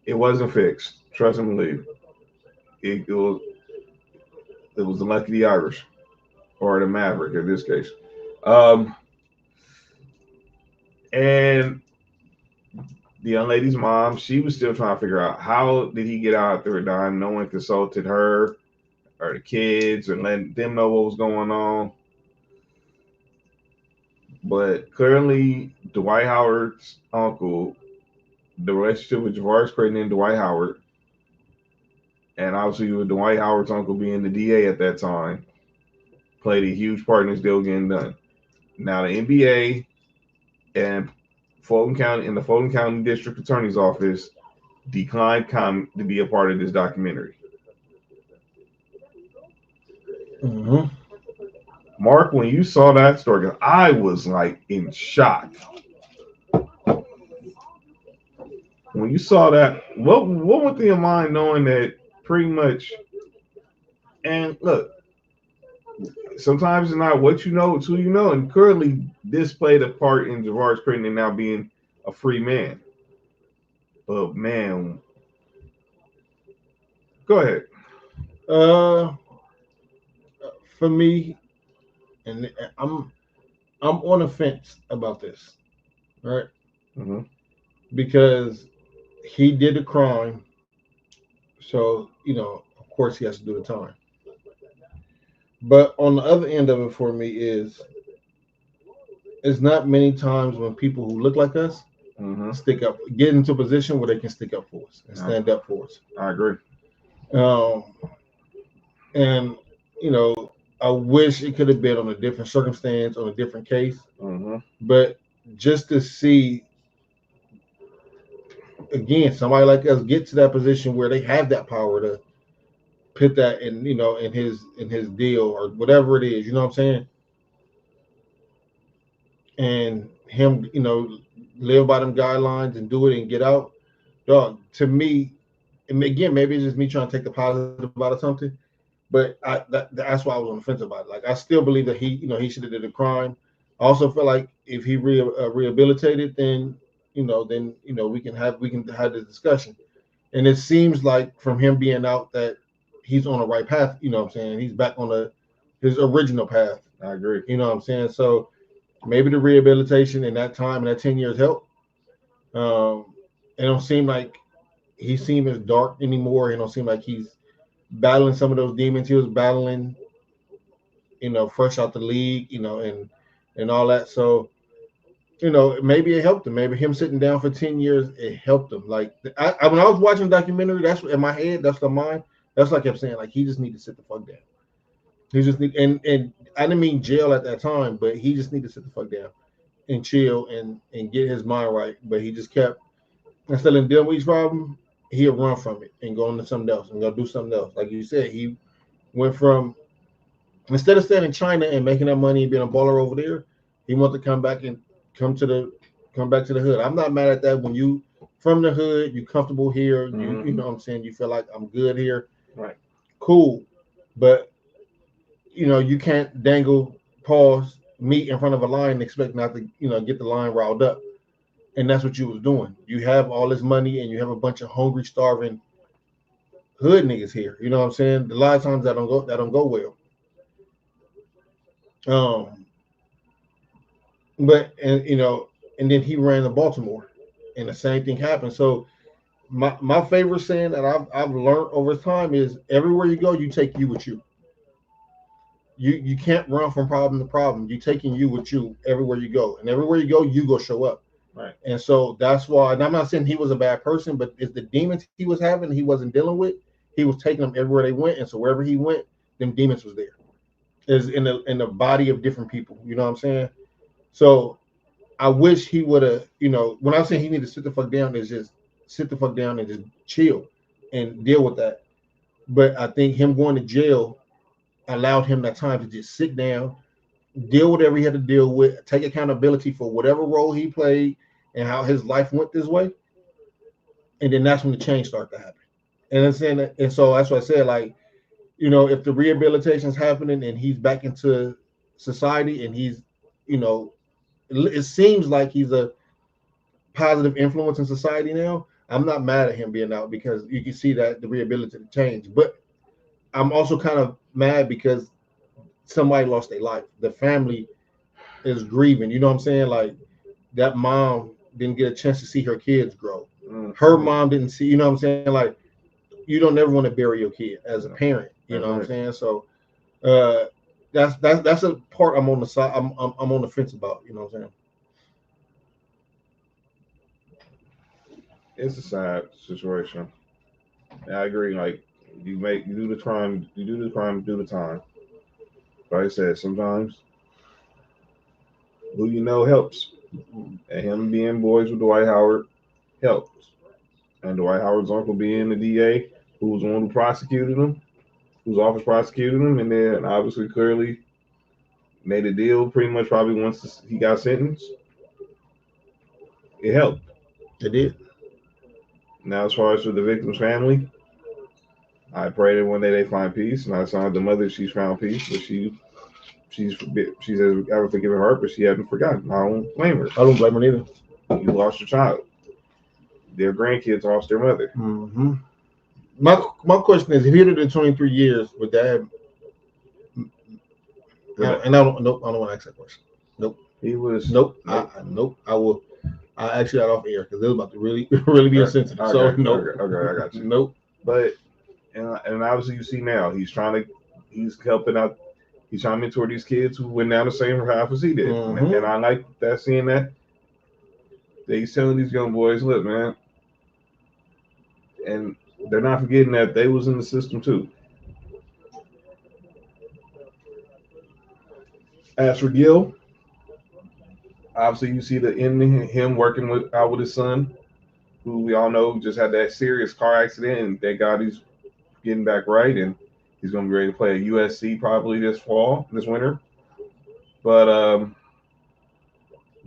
It wasn't fixed. Trust and believe. It was the luck of the Irish, or the Maverick in this case. And the young lady's mom, she was still trying to figure out how did he get out after a dime. No one consulted her or the kids and let them know what was going on. But clearly, Dwight Howard's uncle, the relationship with Javaris Crittenden and Dwight Howard, and obviously with Dwight Howard's uncle being the DA at that time, played a huge part in this deal getting done. Now the NBA and the Fulton County District Attorney's Office declined to be a part of this documentary. Mark, when you saw that story, I was like in shock. When you saw that, what went through your mind knowing that pretty much, and look, sometimes it's not what you know, it's who you know, and currently this played a part in Javaris Crittenden now being a free man. But man, go ahead. For me, and I'm on the fence about this, right? Because he did a crime, so of course he has to do the time. But on the other end of it for me is, it's not many times when people who look like us stick up, get into a position where they can stick up for us and stand up for us. I agree. And I wish it could have been on a different circumstance, on a different case. But just to see, again, somebody like us get to that position where they have that power to put that in, in his deal or whatever it is, you know what I'm saying? And him, live by them guidelines and do it and get out. Dog, to me, and again, maybe it's just me trying to take the positive out of something, but that's why I was on the fence about it. Like, I still believe that he should have did a crime. I also feel like if he rehabilitated, then we can have this discussion. And it seems like from him being out that he's on the right path. You know what I'm saying? He's back on his original path. I agree. You know what I'm saying? So maybe the rehabilitation in that time and that 10 years helped. It don't seem like he seems as dark anymore. It don't seem like he's battling some of those demons he was battling, fresh out the league, and all that. So, maybe it helped him. Maybe him sitting down for 10 years, it helped him. Like, when I was watching the documentary, that's in my head, that's the mind. That's what I kept saying. Like, he just need to sit the fuck down. He just need, and I didn't mean jail at that time, but he just need to sit the fuck down and chill and get his mind right. But he just kept, instead of dealing with each problem, he'll run from it and go into something else and go do something else. Like you said, he went from, instead of staying in China and making that money and being a baller over there, he wanted to come back and come to Come back to the hood. I'm not mad at that. When you from the hood, you comfortable here. You know what I'm saying. You feel like I'm good here. Right. Cool, but you can't dangle paws meat in front of a lion and expect not to get the lion riled up. And that's what you was doing. You have all this money and you have a bunch of hungry, starving hood niggas here. You know what I'm saying? A lot of times that don't go well. Um, but and then he ran to Baltimore, and the same thing happened. So my favorite saying that I've learned over time is everywhere you go, you take you with you. You can't run from problem to problem. You taking you with you everywhere you go, and everywhere you go show up. Right. And so that's why. And I'm not saying he was a bad person, but it's the demons he was having, he wasn't dealing with. He was taking them everywhere they went, and so wherever he went, them demons was there. Is in the body of different people. You know what I'm saying? So I wish he would have. When I'm saying he need to sit the fuck down, is just sit the fuck down and just chill and deal with that. But I think him going to jail allowed him that time to just sit down, deal with whatever he had to deal with, take accountability for whatever role he played and how his life went this way. And then that's when the change started to happen. And I'm saying that, and so that's what I said, like, if the rehabilitation is happening and he's back into society and he's, it seems like he's a positive influence in society now. I'm not mad at him being out because you can see that the rehabilitation changed. But I'm also kind of mad because somebody lost their life. The family is grieving. You know what I'm saying? Like that mom didn't get a chance to see her kids grow. Her mom didn't see. You know what I'm saying? Like you don't ever want to bury your kid as a parent. You know what I'm saying? So uh, that's a part I'm on the side. I'm on the fence about. You know what I'm saying? It's a sad situation. And I agree. Like you do the crime, do the time. Like I said, sometimes who you know helps. And him being boys with Dwight Howard helps. And Dwight Howard's uncle being the DA, who was the one who prosecuted him, whose office prosecuted him, and then obviously clearly made a deal pretty much probably once he got sentenced. It helped. It did. Now, as far as with the victim's family, I pray that one day they find peace. And I saw the mother; she's found peace, but she says I would forgiven her, but she hadn't forgotten. I don't blame her. I don't blame her neither. You lost your child. Their grandkids lost their mother. Mm-hmm. My question is, if he did it 23 years, would that have? And I don't want to ask that question. Nope. He was. Nope. Nope. I will. I actually got off air because it was about to really be insensitive. Okay, so nope. Okay, I got you. Nope. But and obviously you see now he's helping out. He's trying to mentor these kids who went down the same path as he did, and I like that seeing that. That he's telling these young boys, look, man, and they're not forgetting that they was in the system too. As for Gil, obviously you see the in him working with his son, who we all know just had that serious car accident, and thank God he's getting back right, and he's going to be ready to play at USC probably this winter. But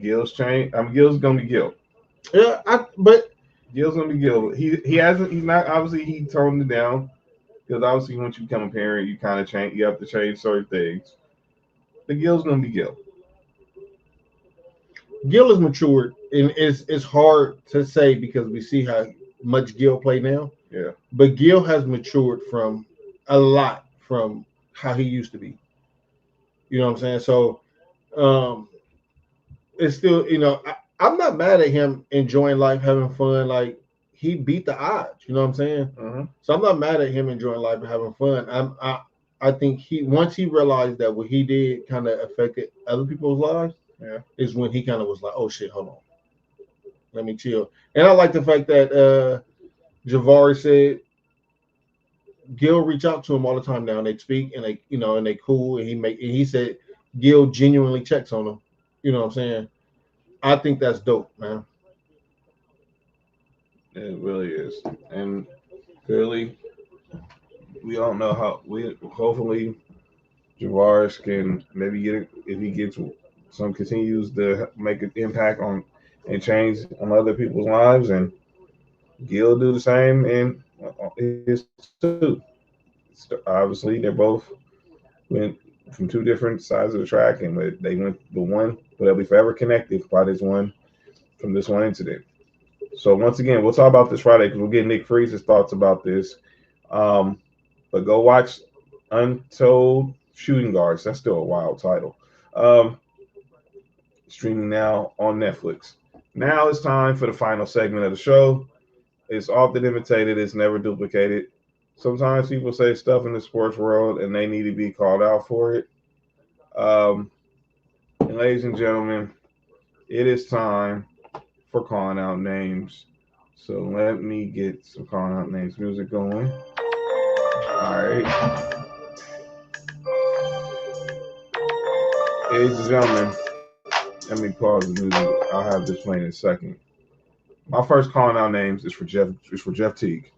Gil's changed. Gil's going to be Gil. Yeah, but Gil's going to be Gil. He hasn't. He's not. Obviously, he toned it down because obviously once you become a parent, you kind of change. You have to change certain things. But Gil's going to be Gil. Gil is matured, and it's hard to say because we see how much Gil play now. Yeah. But Gil has matured from a lot from how he used to be. You know what I'm saying? So it's still, I'm not mad at him enjoying life, having fun. Like he beat the odds. You know what I'm saying? Mm-hmm. So I'm not mad at him enjoying life and having fun. I think once he realized that what he did kind of affected other people's lives. Yeah. Is when he kind of was like, oh shit, hold on, let me chill. And I like the fact that Javari said Gil reach out to him all the time now, and they speak and they cool, and he said Gil genuinely checks on him. You know what I'm saying? I think that's dope, man. It really is, and clearly we don't know how. Hopefully Javaris can maybe get it if he gets continues to make an impact on and change on other people's lives, and Gil do the same in his too. Obviously, they're both went from two different sides of the track, and they went the one, but they'll be forever connected by this one from this one incident. So once again, we'll talk about this Friday because we'll get Nick Freeze's thoughts about this. Um, but go watch Untold Shooting Guards. That's still a wild title. Um, Streaming now on Netflix. Now it's time for the final segment of the show. It's often imitated, it's never duplicated. Sometimes people say stuff in the sports world and they need to be called out for it. And ladies and gentlemen, it is time for calling out names. So let me get some calling out names music going. All right. Ladies and gentlemen, let me pause the music. I'll have this playing in a second. My first calling out names is for Jeff Teague.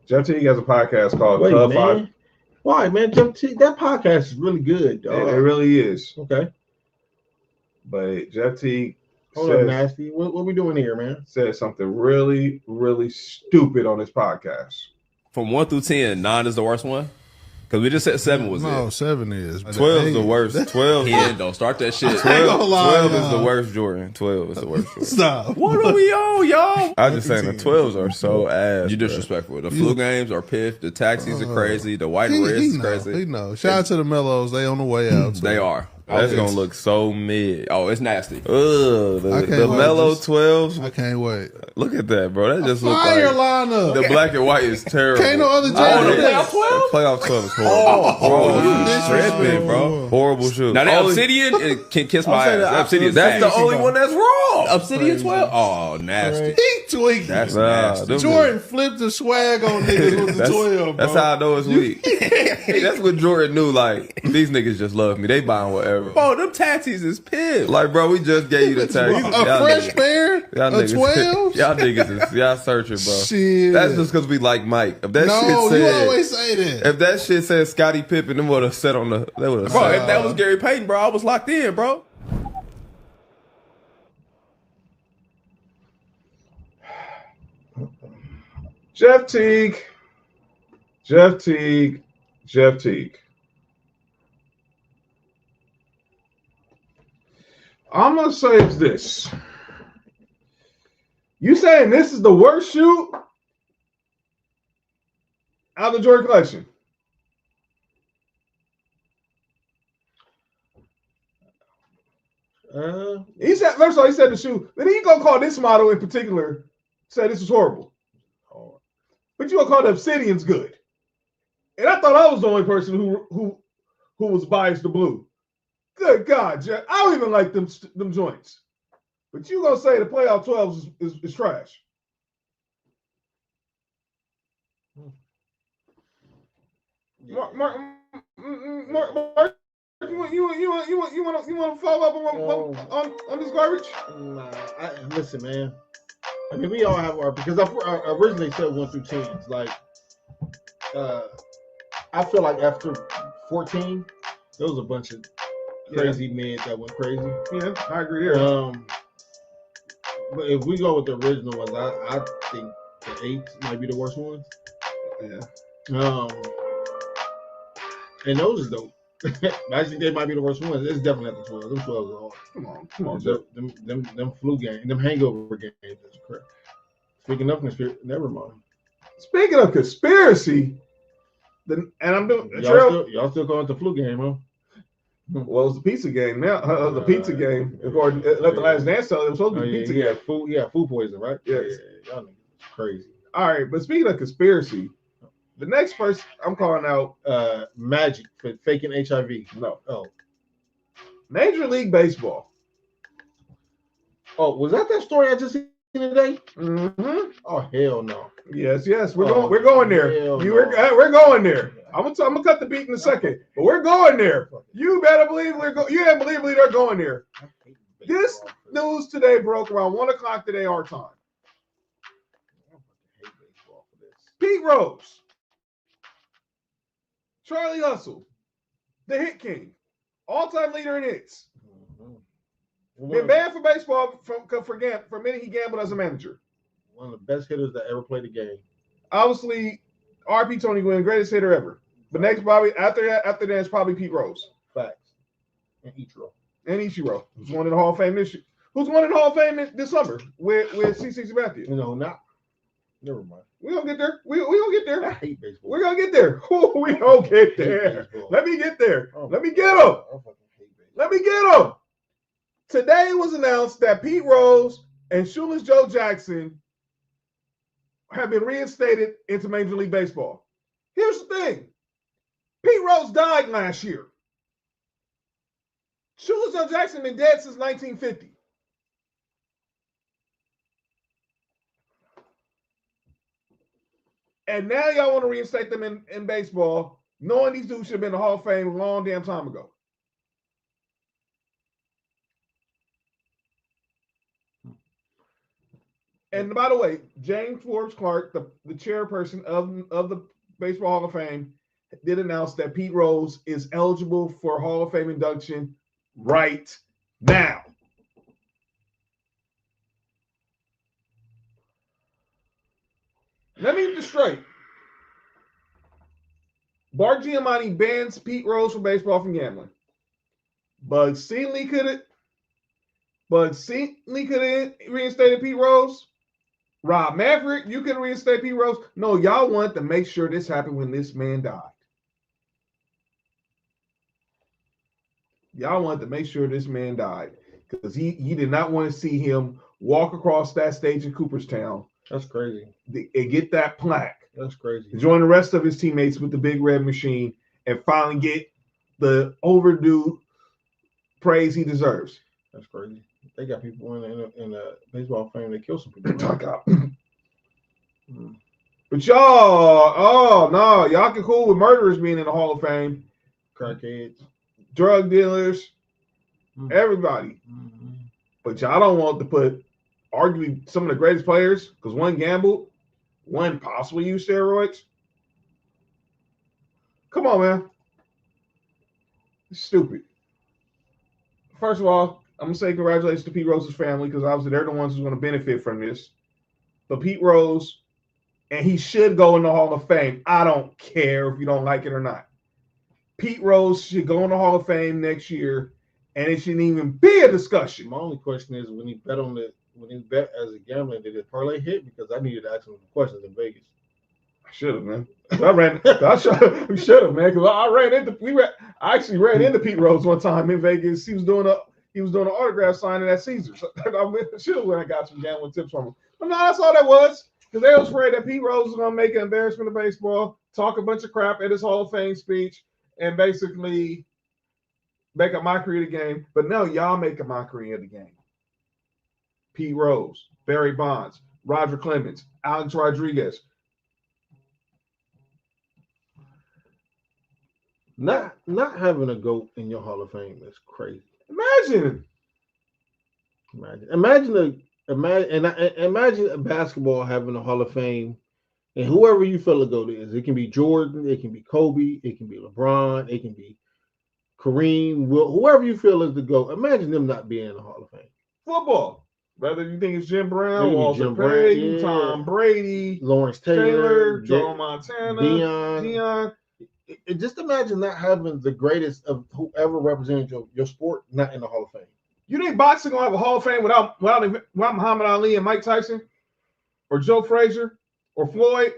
Jeff Teague has a podcast called Club man. 5. Why, man? Jeff Teague, that podcast is really good, dog. It really is. Okay. But Jeff Teague Hold up, Nasty. What we doing here, man? Said something really, really stupid on his podcast. From 1 through 10, 9 is the worst one? Because we just said 7 was no, it. 7 is. 12 is the worst. 12 10, don't start that shit. 12 is the worst, Jordan. 12 is the worst, Jordan. Stop. What are we on, y'all? I'm just saying the 12s are so ass. You disrespectful. The flu games are piff. The taxis are crazy. The white wrist is crazy. He knows. Shout out to the Mellows. They on the way out. Too. They are. That's going to look so mid. Oh, it's nasty. The mellow 12s. I can't wait. Look at that, bro. That just looks like. Fire lineup. The black and white is terrible. Can't no other the playoff 12? Playoff 12 is horrible. You tripping, bro. Horrible shoot. Now, the Obsidian can kiss my ass. Obsidian. That's the only one that's wrong. Obsidian 12? Oh, nasty. He tweaked. That's nasty. Jordan flipped the swag on niggas with the 12, bro. That's how I know it's weak. That's what Jordan knew. Like, these niggas just love me. They buying whatever. Bro, them taxis is pissed. Like, bro, we just gave you the taxis. A fresh pair? A 12? Y'all niggas is, y'all searching, bro. Shit. That's just because we like Mike. If that no, shit said, you always say that. If that shit said Scottie Pippen, them would have set on the, they would have Bro, if that was Gary Payton, bro, I was locked in, bro. Jeff Teague. I'm going to say it's this. You saying this is the worst shoot out of the Jordan collection? He said, first of all, he said the shoe. Then he gonna call this model in particular, say this is horrible. But you gonna call the Obsidians good. And I thought I was the only person who was biased to blue. Good God, Jeff. I don't even like them joints. But you gonna say the playoff 12s is trash. Mark, you want to follow up on this garbage? Nah, listen, man. I mean, we all have our, because I originally said 1 through 10s. Like, I feel like after 14, there was a bunch of crazy men that went crazy. Yeah, I agree here. But if we go with the original ones, I think the 8s might be the worst ones. Yeah. And those are dope. I think they might be the worst ones. It's definitely not the 12. Them 12s are hard. Come on. Them flu games, them hangover games is crap. Speaking of conspiracy, never mind. Speaking of conspiracy, and I'm doing y'all still calling it the flu game, huh? Well, it was the pizza game now. The pizza game. According to the last dance, it was supposed to be pizza game. Food poison, right? Yes. Yeah, y'all niggas crazy. All right, but speaking of conspiracy, the next person I'm calling out, Magic for faking HIV. No. Oh. Major League Baseball. Oh, was that story I just seen today? Mm-hmm. Oh, hell no. Yes. We're going there. We're going there. I'm gonna cut the beat in a second, but we're going there. You better believe you better believe they're going there. This news today broke around 1:00 today our time. Pete Rose, Charlie Hustle, the hit king, all-time leader in hits. Been banned for baseball for many he gambled as a manager. One of the best hitters that ever played the game. Obviously, R.P. Tony Gwynn, greatest hitter ever. But next, probably after that, it's probably Pete Rose. Facts. And Ichiro. Who's one in the Hall of Fame this year. Who's one in the Hall of Fame this summer with CC Sabathia? Never mind. We're going to get there. We're going to get there. I hate baseball. We're going to get there. We're going to get there. Let me get there. Let me get him. Let me get him. Today it was announced that Pete Rose and Shoeless Joe Jackson have been reinstated into Major League Baseball. Here's the thing. Pete Rose died last year. Shoeless Joe Jackson been dead since 1950. And now y'all want to reinstate them in baseball, knowing these dudes should have been in the Hall of Fame a long damn time ago. And by the way, James Forbes Clark, the chairperson of the Baseball Hall of Fame, did announce that Pete Rose is eligible for Hall of Fame induction right now. Let me get this straight. Bart Giamatti bans Pete Rose from baseball from gambling. Bud Seenley could have reinstated Pete Rose. Rob Maverick, you could reinstate Pete Rose. No, y'all want to make sure this happened when this man died. Y'all wanted to make sure this man died because he did not want to see him walk across that stage in Cooperstown. That's crazy. And get that plaque. That's crazy. Join the rest of his teammates with the big red machine and finally get the overdue praise he deserves. That's crazy. They got people in the baseball fame that kill some people. But y'all can cool with murderers being in the Hall of Fame. Crackheads. Drug dealers. Everybody. Mm-hmm. But y'all don't want to put arguably some of the greatest players, because one gambled, one possibly used steroids. Come on, man. It's stupid. First of all, I'm going to say congratulations to Pete Rose's family, because obviously they're the ones who's going to benefit from this. But Pete Rose, and he should go in the Hall of Fame. I don't care if you don't like it or not. Pete Rose should go in the Hall of Fame next year, and it shouldn't even be a discussion. My only question is, when he bet as a gambler, did his parlay hit? Because I needed to ask him some questions in Vegas. I should have, man. We should have, man. Because I actually ran into Pete Rose one time in Vegas. He was doing an autograph signing at Caesars. I should have went and got some gambling tips from him. But no, that's all that was. Because they was afraid that Pete Rose was going to make an embarrassment of baseball, talk a bunch of crap at his Hall of Fame speech, and basically make a mockery of the game. But no, y'all make a mockery of the game. Pete Rose, Barry Bonds, Roger Clemens, Alex Rodriguez. Not having a GOAT in your Hall of Fame is crazy. Imagine a basketball having a Hall of Fame, and whoever you feel the GOAT is. It can be Jordan, it can be Kobe, it can be LeBron, it can be Kareem, whoever you feel is the GOAT. Imagine them not being in the Hall of Fame. Football. Whether you think it's Jim Brown, Walter Payton, Tom Brady, Lawrence Taylor, Joe Montana, Deion. Just imagine not having the greatest of whoever represented your sport not in the Hall of Fame. You think boxing gonna have a Hall of Fame without Muhammad Ali and Mike Tyson, or Joe Frazier, or Floyd?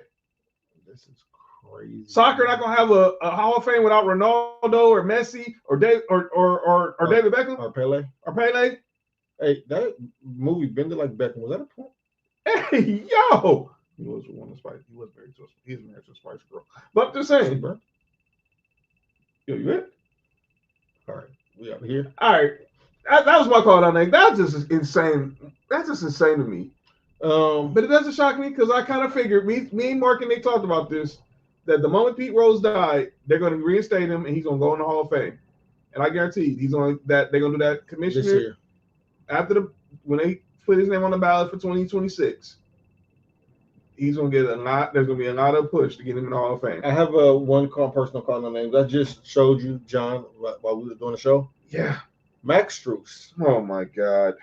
This is crazy. Soccer not gonna have a Hall of Fame without Ronaldo or Messi or David Beckham or Pele. Hey, that movie Bend It Like Beckham, was that a point? Hey, yo! He was one of Spice. He was married to a Spice Girl. But I'm just saying, bro. Yo, you in? All right, we out here. All right, that was my call out name. That's just insane. That's just insane to me. But it doesn't shock me because I kind of figured me and Mark and they talked about this, that the moment Pete Rose died, they're going to reinstate him and he's going to go in the Hall of Fame. And I guarantee they're going to do that commissioner this year. When they put his name on the ballot for 2026, he's gonna get a lot. There's gonna be a lot of push to get him in the Hall of Fame. I have personal call no names. I just showed you, John, while we were doing the show. Yeah. Max Strus. Oh my God.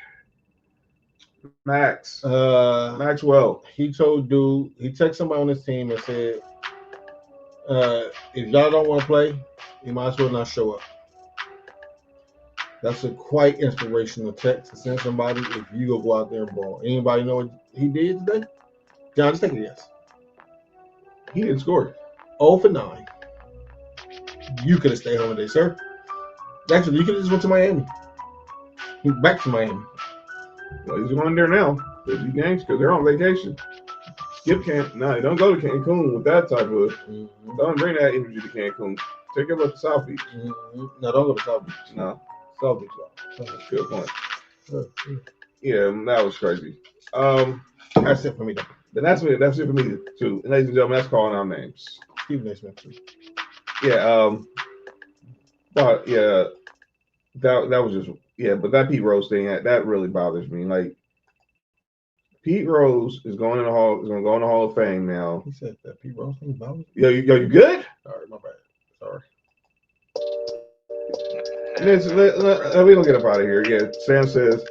Max. Maxwell. He texted somebody on his team and said, if y'all don't want to play, you might as well not show up. That's a quite inspirational text to send somebody if you go out there and ball. Anybody know what he did today? John, just take a guess. He didn't score. 0 for 9. You could have stayed home today, sir. Actually, you could have just went to Miami. Back to Miami. Well, he's going there now. Because they're on vacation. Skip can't. No, don't go to Cancun with that type of. Mm-hmm. Don't bring that energy to Cancun. Take it up to South Beach. Mm-hmm. No, don't go to South Beach. No, South Beach. That's a good point. Yeah, that was crazy. That's it for me, though. But that's it for me too. And ladies and gentlemen, that's calling our names. Stephen A. Smith too. Yeah. But yeah, that was just But that Pete Rose thing that really bothers me. Like. Pete Rose is going in the hall. Is going to go in the Hall of Fame now. He said that Pete Rose thing bothers me. Yo, you good? Sorry, my bad. Sorry. We don't get up out of here. Yeah, Sam says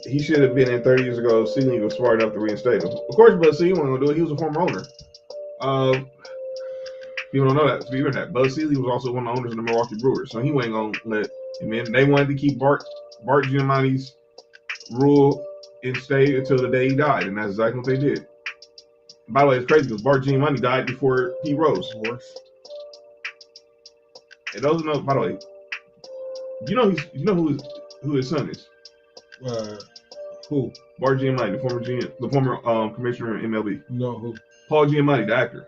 he should have been in 30 years ago. Sealy was smart enough to reinstate him. Of course, Buzz Sealy wasn't going to do it. He was a former owner. People don't know that. Speaking of that, Buzz Sealy was also one of the owners of the Milwaukee Brewers, so he wasn't going to let him in. They wanted to keep Bart Giammatti's rule and stay until the day he died, and that's exactly what they did. By the way, it's crazy because Bart Giamatti died before Pete Rose. Of course. And those know. By the way, you know who his son is. Who? Bart Giamatti, the former commissioner in MLB. No, who? Paul Giamatti, the actor.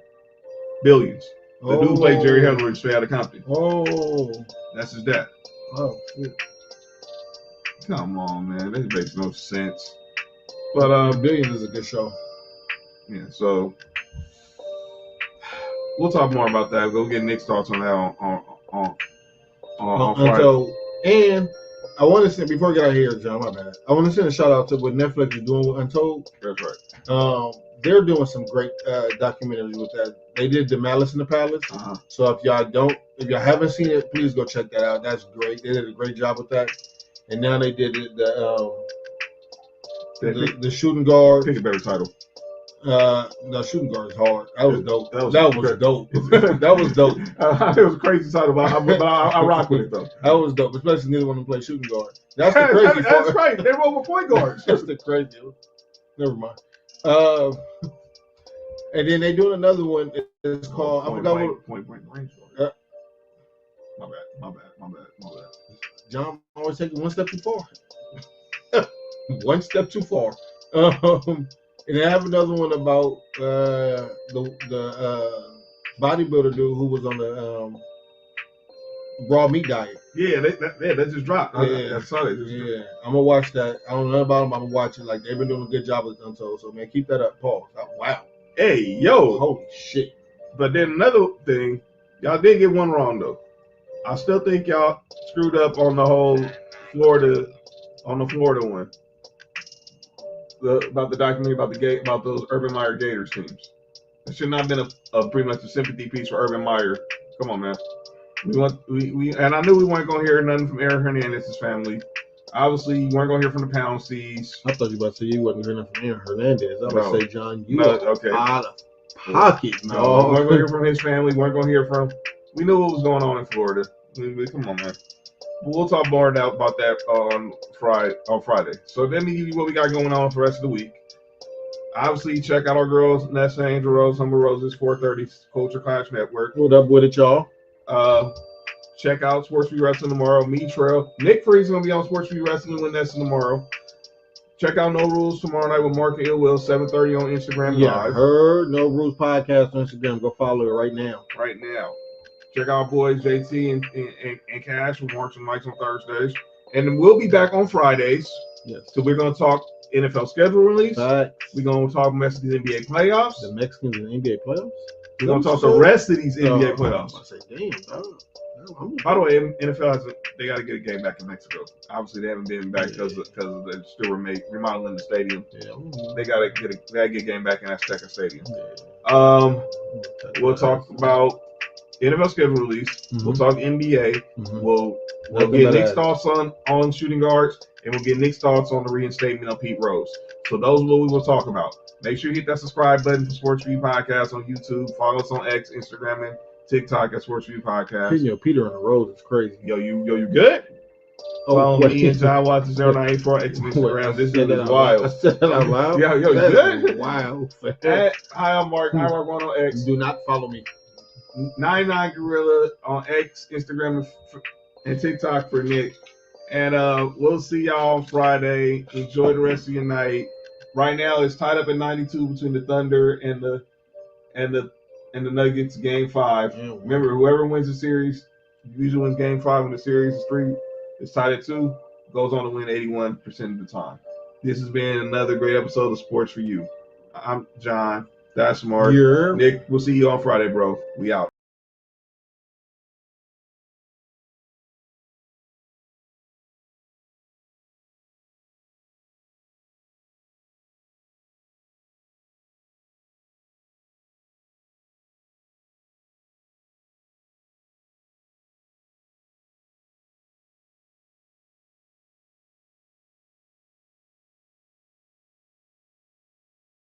Billions. The dude played Jerry Heller in Straight Outta Compton. Oh, that's his dad. Oh, shit. Come on, man. That makes no sense. But Billions is a good show. Yeah, so we'll talk more about that. Go get Nick's thoughts on that on Friday. So, and I want to say before we get out of here, John, my bad. I want to send a shout out to what Netflix is doing with Untold. That's right. They're doing some great documentaries with that. They did The Malice in the Palace. Uh-huh. So if y'all haven't seen it, please go check that out. That's great. They did a great job with that. And now they did the shooting guard. Pick a better title. No, shooting guard is hard. That was dope. That was dope. That was dope. It was a crazy title, but I rock with it though. That was dope, especially neither one of them play shooting guard. That's the crazy part. That's right. They were over point guards. That's the crazy. Never mind. And then they doing another one. It's called Point Blank Range. My bad. John always taking one step too far. One step too far. And I have another one about the bodybuilder dude who was on the raw meat diet. Yeah, that just dropped. Yeah, I saw it. Yeah, I'm gonna watch that. I don't know about them. I'm gonna watch it. Like they've been doing a good job with Untold. So man, keep that up. Pause. Wow. Hey, yo. Holy shit. But then another thing, y'all did get one wrong though. I still think y'all screwed up on the whole Florida one. About the documentary about those Urban Meyer Gators teams. It should not have been a pretty much a sympathy piece for Urban Meyer. Come on, man. We and I knew we weren't gonna hear nothing from Aaron Hernandez's family. Obviously, you weren't gonna hear from the Pound Seas. I thought you were about to say you wasn't hearing from Aaron Hernandez. I was about to say, John, you are okay. Out of pocket. No, we weren't gonna hear from his family. We weren't gonna hear from. We knew what was going on in Florida. Come on, man. But we'll talk more about that on Friday. So let me give you what we got going on for the rest of the week. Obviously, check out our girls, Nessa, Angel Rose, Humber Roses, 430 Culture Clash Network. What up with it, y'all? Check out Sports4U Wrestling tomorrow. Me, Trail. Nick Free's going to be on Sports4U Wrestling with Nessa tomorrow. Check out No Rules tomorrow night with Mark and Ill Will, 7:30 on Instagram Live. Heard No Rules Podcast on Instagram. Go follow it right now. Check out boys JT and Cash with Marks and Mikes on Thursdays. And then we'll be back on Fridays. Yes. So we're going to talk NFL schedule release. Right. We're going to talk Mexicans NBA playoffs. The Mexicans in NBA playoffs? We're going to talk the rest of these NBA playoffs. I say, damn, by the way, NFL they got to get a game back in Mexico. Obviously, they haven't been back because they're still remodeling the stadium. Yeah. They got to get a game back in Azteca Stadium. Yeah. We'll talk about NFL schedule release. Mm-hmm. We'll talk NBA. Mm-hmm. We'll We'll get Nick's thoughts on shooting guards, and we'll get Nick's thoughts on the reinstatement of Pete Rose. So those are what we will talk about. Make sure you hit that subscribe button for Sports4U Podcast on YouTube. Follow us on X, Instagram, and TikTok at Sports4U Podcast. Peter on the Rose is crazy. Yo, you good? Follow me and John Watson 0984 X Instagram. This dude is wild. I said that out loud. Yo, you good? Wow. Hi, I'm Mark. Hi, Mark one on X. Do not follow me. 99 Gorilla on X, Instagram, and TikTok for Nick. And we'll see y'all on Friday. Enjoy the rest of your night. Right now, it's tied up at 92 between the Thunder and the Nuggets. Game 5. Remember, whoever wins the series usually wins Game 5 when the series is 3. It's tied at 2. Goes on to win 81% of the time. This has been another great episode of Sports4U. I'm John. That's Mark. Yeah. Nick, we'll see you on Friday, bro. We out.